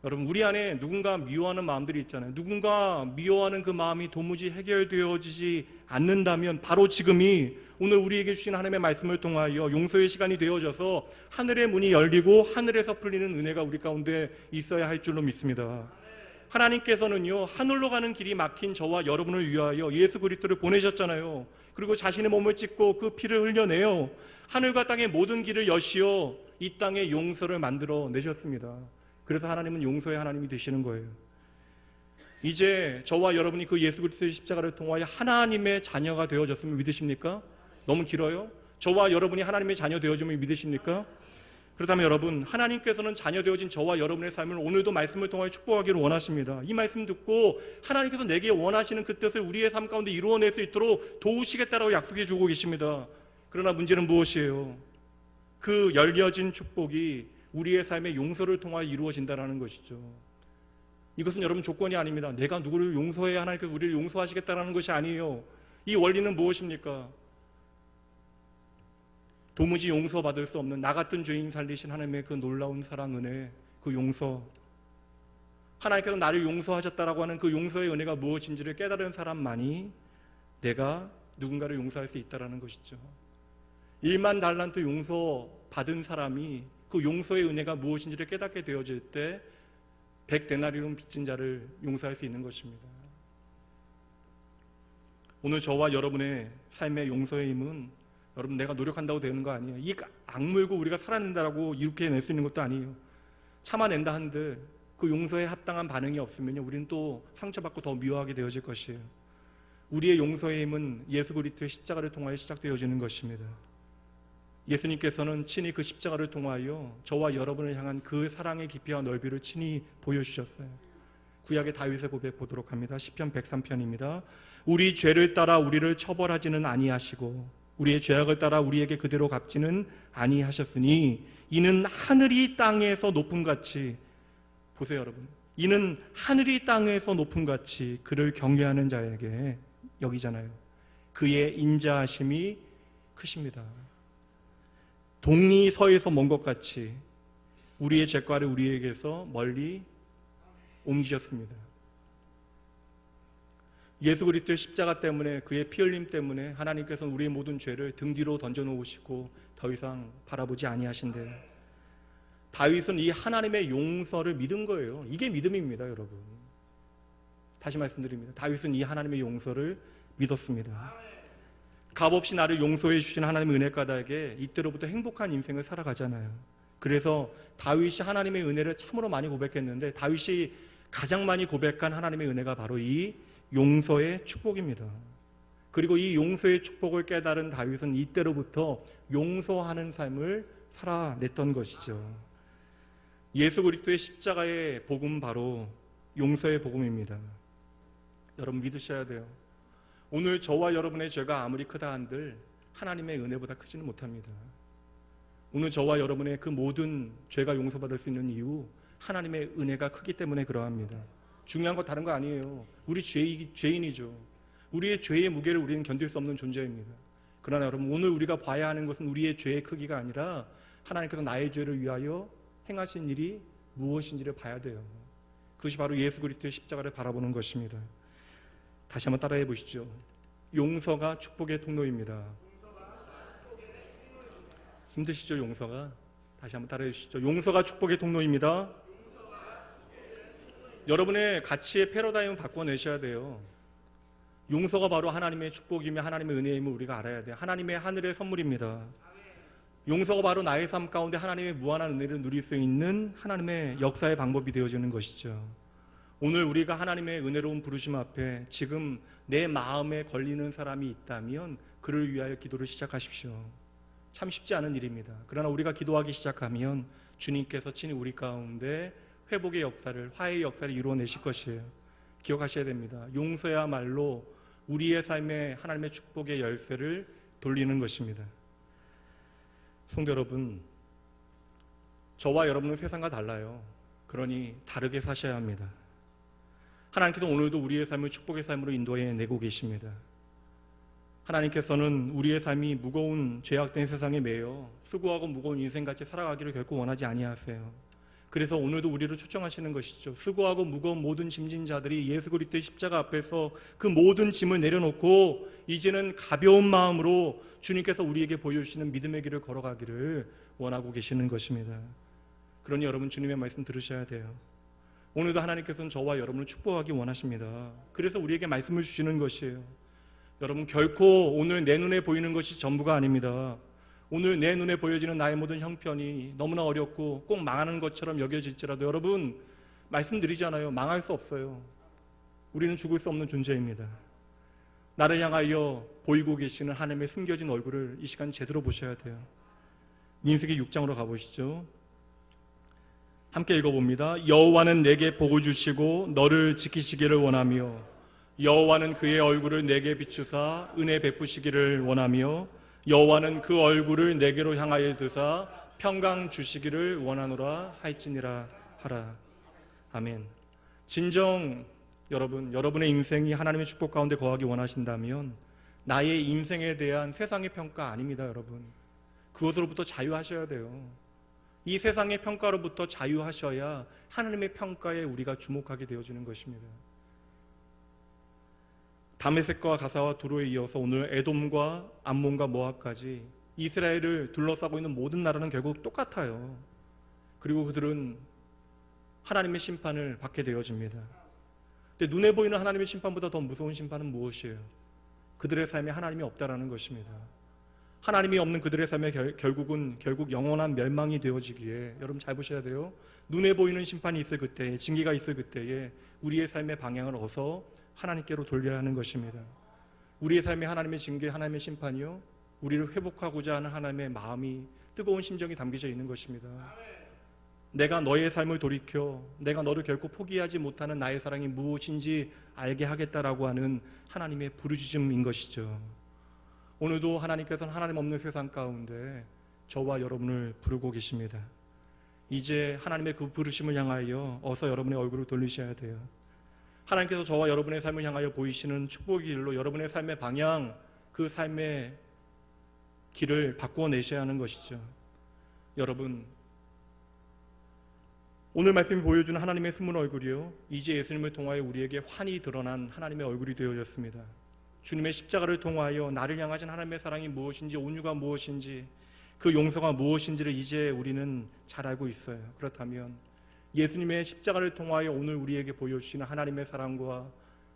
여러분, 우리 안에 누군가 미워하는 마음들이 있잖아요. 누군가 미워하는 그 마음이 도무지 해결되어지지 않는다면 바로 지금이 오늘 우리에게 주신 하나님의 말씀을 통하여 용서의 시간이 되어져서 하늘의 문이 열리고 하늘에서 풀리는 은혜가 우리 가운데 있어야 할 줄로 믿습니다. 하나님께서는요, 하늘로 가는 길이 막힌 저와 여러분을 위하여 예수 그리스도를 보내셨잖아요. 그리고 자신의 몸을 찢고 그 피를 흘려내어 하늘과 땅의 모든 길을 여시어 이 땅에 용서를 만들어 내셨습니다. 그래서 하나님은 용서의 하나님이 되시는 거예요. 이제 저와 여러분이 그 예수 그리스도의 십자가를 통하여 하나님의 자녀가 되어졌음을 믿으십니까? 너무 길어요? 저와 여러분이 하나님의 자녀 되어짐을 믿으십니까? 그렇다면 여러분, 하나님께서는 자녀 되어진 저와 여러분의 삶을 오늘도 말씀을 통하여 축복하기를 원하십니다. 이 말씀 듣고 하나님께서 내게 원하시는 그 뜻을 우리의 삶 가운데 이루어낼 수 있도록 도우시겠다라고 약속해 주고 계십니다. 그러나 문제는 무엇이에요? 그 열려진 축복이 우리의 삶의 용서를 통하여 이루어진다는 것이죠. 이것은 여러분 조건이 아닙니다. 내가 누구를 용서해야 하나님께서 우리를 용서하시겠다는 것이 아니에요. 이 원리는 무엇입니까? 도무지 용서받을 수 없는 나 같은 죄인 살리신 하나님의 그 놀라운 사랑, 은혜, 그 용서, 하나님께서 나를 용서하셨다라고 하는 그 용서의 은혜가 무엇인지를 깨달은 사람만이 내가 누군가를 용서할 수 있다는 것이죠. 1만 달란트 용서받은 사람이 그 용서의 은혜가 무엇인지를 깨닫게 되어질 때 100데나리온 빚진 자를 용서할 수 있는 것입니다. 오늘 저와 여러분의 삶의 용서의 힘은 여러분 내가 노력한다고 되는 거 아니에요. 이 악물고 우리가 살아낸다라고 이렇게 낼 수 있는 것도 아니에요. 참아낸다 한들 그 용서에 합당한 반응이 없으면요, 우리는 또 상처받고 더 미워하게 되어질 것이에요. 우리의 용서의 힘은 예수 그리스도의 십자가를 통하여 시작되어지는 것입니다. 예수님께서는 친히 그 십자가를 통하여 저와 여러분을 향한 그 사랑의 깊이와 넓이를 친히 보여주셨어요. 구약의 다윗의 고백 보도록 합니다. 시편 103편입니다. 우리 죄를 따라 우리를 처벌하지는 아니하시고 우리의 죄악을 따라 우리에게 그대로 갚지는 아니하셨으니 이는 하늘이 땅에서 높음같이, 보세요 여러분, 이는 하늘이 땅에서 높음같이 그를 경외하는 자에게, 여기잖아요, 그의 인자하심이 크십니다. 동이 서에서 먼 것 같이 우리의 죄과를 우리에게서 멀리 옮기셨습니다. 예수 그리스도의 십자가 때문에, 그의 피 흘림 때문에 하나님께서는 우리의 모든 죄를 등 뒤로 던져놓으시고 더 이상 바라보지 아니하신대요. 다윗은 이 하나님의 용서를 믿은 거예요. 이게 믿음입니다, 여러분. 다시 말씀드립니다. 다윗은 이 하나님의 용서를 믿었습니다. 값없이 나를 용서해 주신 하나님의 은혜 까닭에 이때로부터 행복한 인생을 살아가잖아요. 그래서 다윗이 하나님의 은혜를 참으로 많이 고백했는데 다윗이 가장 많이 고백한 하나님의 은혜가 바로 이 용서의 축복입니다. 그리고 이 용서의 축복을 깨달은 다윗은 이때로부터 용서하는 삶을 살아냈던 것이죠. 예수 그리스도의 십자가의 복음, 바로 용서의 복음입니다. 여러분 믿으셔야 돼요. 오늘 저와 여러분의 죄가 아무리 크다 한들 하나님의 은혜보다 크지는 못합니다. 오늘 저와 여러분의 그 모든 죄가 용서받을 수 있는 이유, 하나님의 은혜가 크기 때문에 그러합니다. 중요한 거 다른 거 아니에요. 우리 죄인이죠. 우리의 죄의 무게를 우리는 견딜 수 없는 존재입니다. 그러나 여러분, 오늘 우리가 봐야 하는 것은 우리의 죄의 크기가 아니라 하나님께서 나의 죄를 위하여 행하신 일이 무엇인지를 봐야 돼요. 그것이 바로 예수 그리스도의 십자가를 바라보는 것입니다. 다시 한번 따라해 보시죠. 용서가 축복의 통로입니다. 힘드시죠, 용서가? 다시 한번 따라해 주시죠. 용서가 축복의 통로입니다. 여러분의 가치의 패러다임을 바꿔내셔야 돼요. 용서가 바로 하나님의 축복이며 하나님의 은혜임을 우리가 알아야 돼요. 하나님의 하늘의 선물입니다. 용서가 바로 나의 삶 가운데 하나님의 무한한 은혜를 누릴 수 있는 하나님의 역사의 방법이 되어지는 것이죠. 오늘 우리가 하나님의 은혜로운 부르심 앞에 지금 내 마음에 걸리는 사람이 있다면 그를 위하여 기도를 시작하십시오. 참 쉽지 않은 일입니다. 그러나 우리가 기도하기 시작하면 주님께서 친히 우리 가운데 회복의 역사를, 화해의 역사를 이루어내실 것이에요. 기억하셔야 됩니다. 용서야말로 우리의 삶에 하나님의 축복의 열쇠를 돌리는 것입니다. 성도 여러분, 저와 여러분은 세상과 달라요. 그러니 다르게 사셔야 합니다. 하나님께서 오늘도 우리의 삶을 축복의 삶으로 인도해 내고 계십니다. 하나님께서는 우리의 삶이 무거운 죄악된 세상에 매여 수고하고 무거운 인생같이 살아가기를 결코 원하지 아니하세요. 그래서 오늘도 우리를 초청하시는 것이죠. 수고하고 무거운 모든 짐진 자들이 예수 그리스도의 십자가 앞에서 그 모든 짐을 내려놓고 이제는 가벼운 마음으로 주님께서 우리에게 보여주시는 믿음의 길을 걸어가기를 원하고 계시는 것입니다. 그러니 여러분 주님의 말씀 들으셔야 돼요. 오늘도 하나님께서는 저와 여러분을 축복하기 원하십니다. 그래서 우리에게 말씀을 주시는 것이에요. 여러분 결코 오늘 내 눈에 보이는 것이 전부가 아닙니다. 오늘 내 눈에 보여지는 나의 모든 형편이 너무나 어렵고 꼭 망하는 것처럼 여겨질지라도 여러분 말씀드리잖아요. 망할 수 없어요. 우리는 죽을 수 없는 존재입니다. 나를 향하여 보이고 계시는 하나님의 숨겨진 얼굴을 이 시간 제대로 보셔야 돼요. 민수기 6장으로 가보시죠. 함께 읽어봅니다. 여호와는 내게 복을 주시고 너를 지키시기를 원하며 여호와는 그의 얼굴을 내게 비추사 은혜 베푸시기를 원하며 여호와는 그 얼굴을 내게로 향하여 드사 평강 주시기를 원하노라 할지니라 하라. 아멘. 진정 여러분의 인생이 하나님의 축복 가운데 거하기 원하신다면 나의 인생에 대한 세상의 평가 아닙니다. 여러분 그것으로부터 자유하셔야 돼요. 이 세상의 평가로부터 자유하셔야 하나님의 평가에 우리가 주목하게 되어지는 것입니다. 다메섹과 가사와 두로에 이어서 오늘 에돔과 암몬과 모압까지 이스라엘을 둘러싸고 있는 모든 나라는 결국 똑같아요. 그리고 그들은 하나님의 심판을 받게 되어집니다. 근데 눈에 보이는 하나님의 심판보다 더 무서운 심판은 무엇이에요? 그들의 삶에 하나님이 없다라는 것입니다. 하나님이 없는 그들의 삶에 결국 영원한 멸망이 되어지기에 여러분 잘 보셔야 돼요. 눈에 보이는 심판이 있을 그때에 징계가 있을 그때에 우리의 삶의 방향을 어서 하나님께로 돌려야 하는 것입니다. 우리의 삶에 하나님의 징계, 하나님의 심판이요 우리를 회복하고자 하는 하나님의 마음이 뜨거운 심정이 담겨져 있는 것입니다. 내가 너의 삶을 돌이켜 내가 너를 결코 포기하지 못하는 나의 사랑이 무엇인지 알게 하겠다라고 하는 하나님의 부르짖음인 것이죠. 오늘도 하나님께서는 하나님 없는 세상 가운데 저와 여러분을 부르고 계십니다. 이제 하나님의 그 부르심을 향하여 어서 여러분의 얼굴을 돌리셔야 돼요. 하나님께서 저와 여러분의 삶을 향하여 보이시는 축복의 길로 여러분의 삶의 방향, 그 삶의 길을 바꾸어 내셔야 하는 것이죠. 여러분 오늘 말씀이 보여주는 하나님의 숨은 얼굴이요 이제 예수님을 통하여 우리에게 환히 드러난 하나님의 얼굴이 되어졌습니다. 주님의 십자가를 통하여 나를 향하신 하나님의 사랑이 무엇인지 온유가 무엇인지 그 용서가 무엇인지를 이제 우리는 잘 알고 있어요. 그렇다면 예수님의 십자가를 통하여 오늘 우리에게 보여주시는 하나님의 사랑과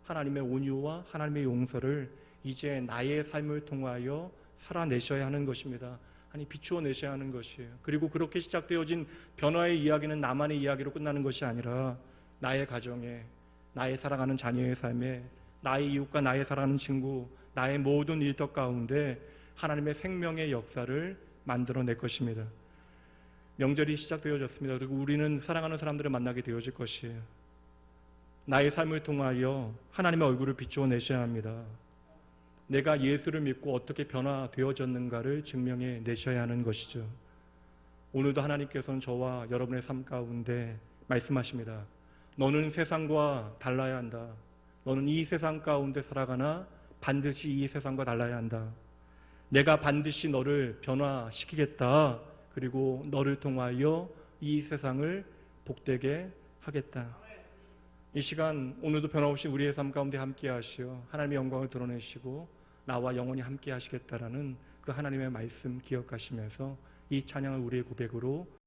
하나님의 온유와 하나님의 용서를 이제 나의 삶을 통하여 살아내셔야 하는 것입니다. 아니 비추어 내셔야 하는 것이에요. 그리고 그렇게 시작되어진 변화의 이야기는 나만의 이야기로 끝나는 것이 아니라 나의 가정에, 나의 사랑하는 자녀의 삶에, 나의 이웃과 나의 사랑하는 친구, 나의 모든 일터 가운데 하나님의 생명의 역사를 만들어낼 것입니다. 명절이 시작되어졌습니다. 그리고 우리는 사랑하는 사람들을 만나게 되어질 것이에요. 나의 삶을 통하여 하나님의 얼굴을 비추어 내셔야 합니다. 내가 예수를 믿고 어떻게 변화되어졌는가를 증명해 내셔야 하는 것이죠. 오늘도 하나님께서는 저와 여러분의 삶 가운데 말씀하십니다. 너는 세상과 달라야 한다. 너는 이 세상 가운데 살아가나 반드시 이 세상과 달라야 한다. 내가 반드시 너를 변화시키겠다. 그리고 너를 통하여 이 세상을 복되게 하겠다. 이 시간 오늘도 변함없이 우리의 삶 가운데 함께 하시어 하나님의 영광을 드러내시고 나와 영원히 함께 하시겠다라는 그 하나님의 말씀 기억하시면서 이 찬양을 우리의 고백으로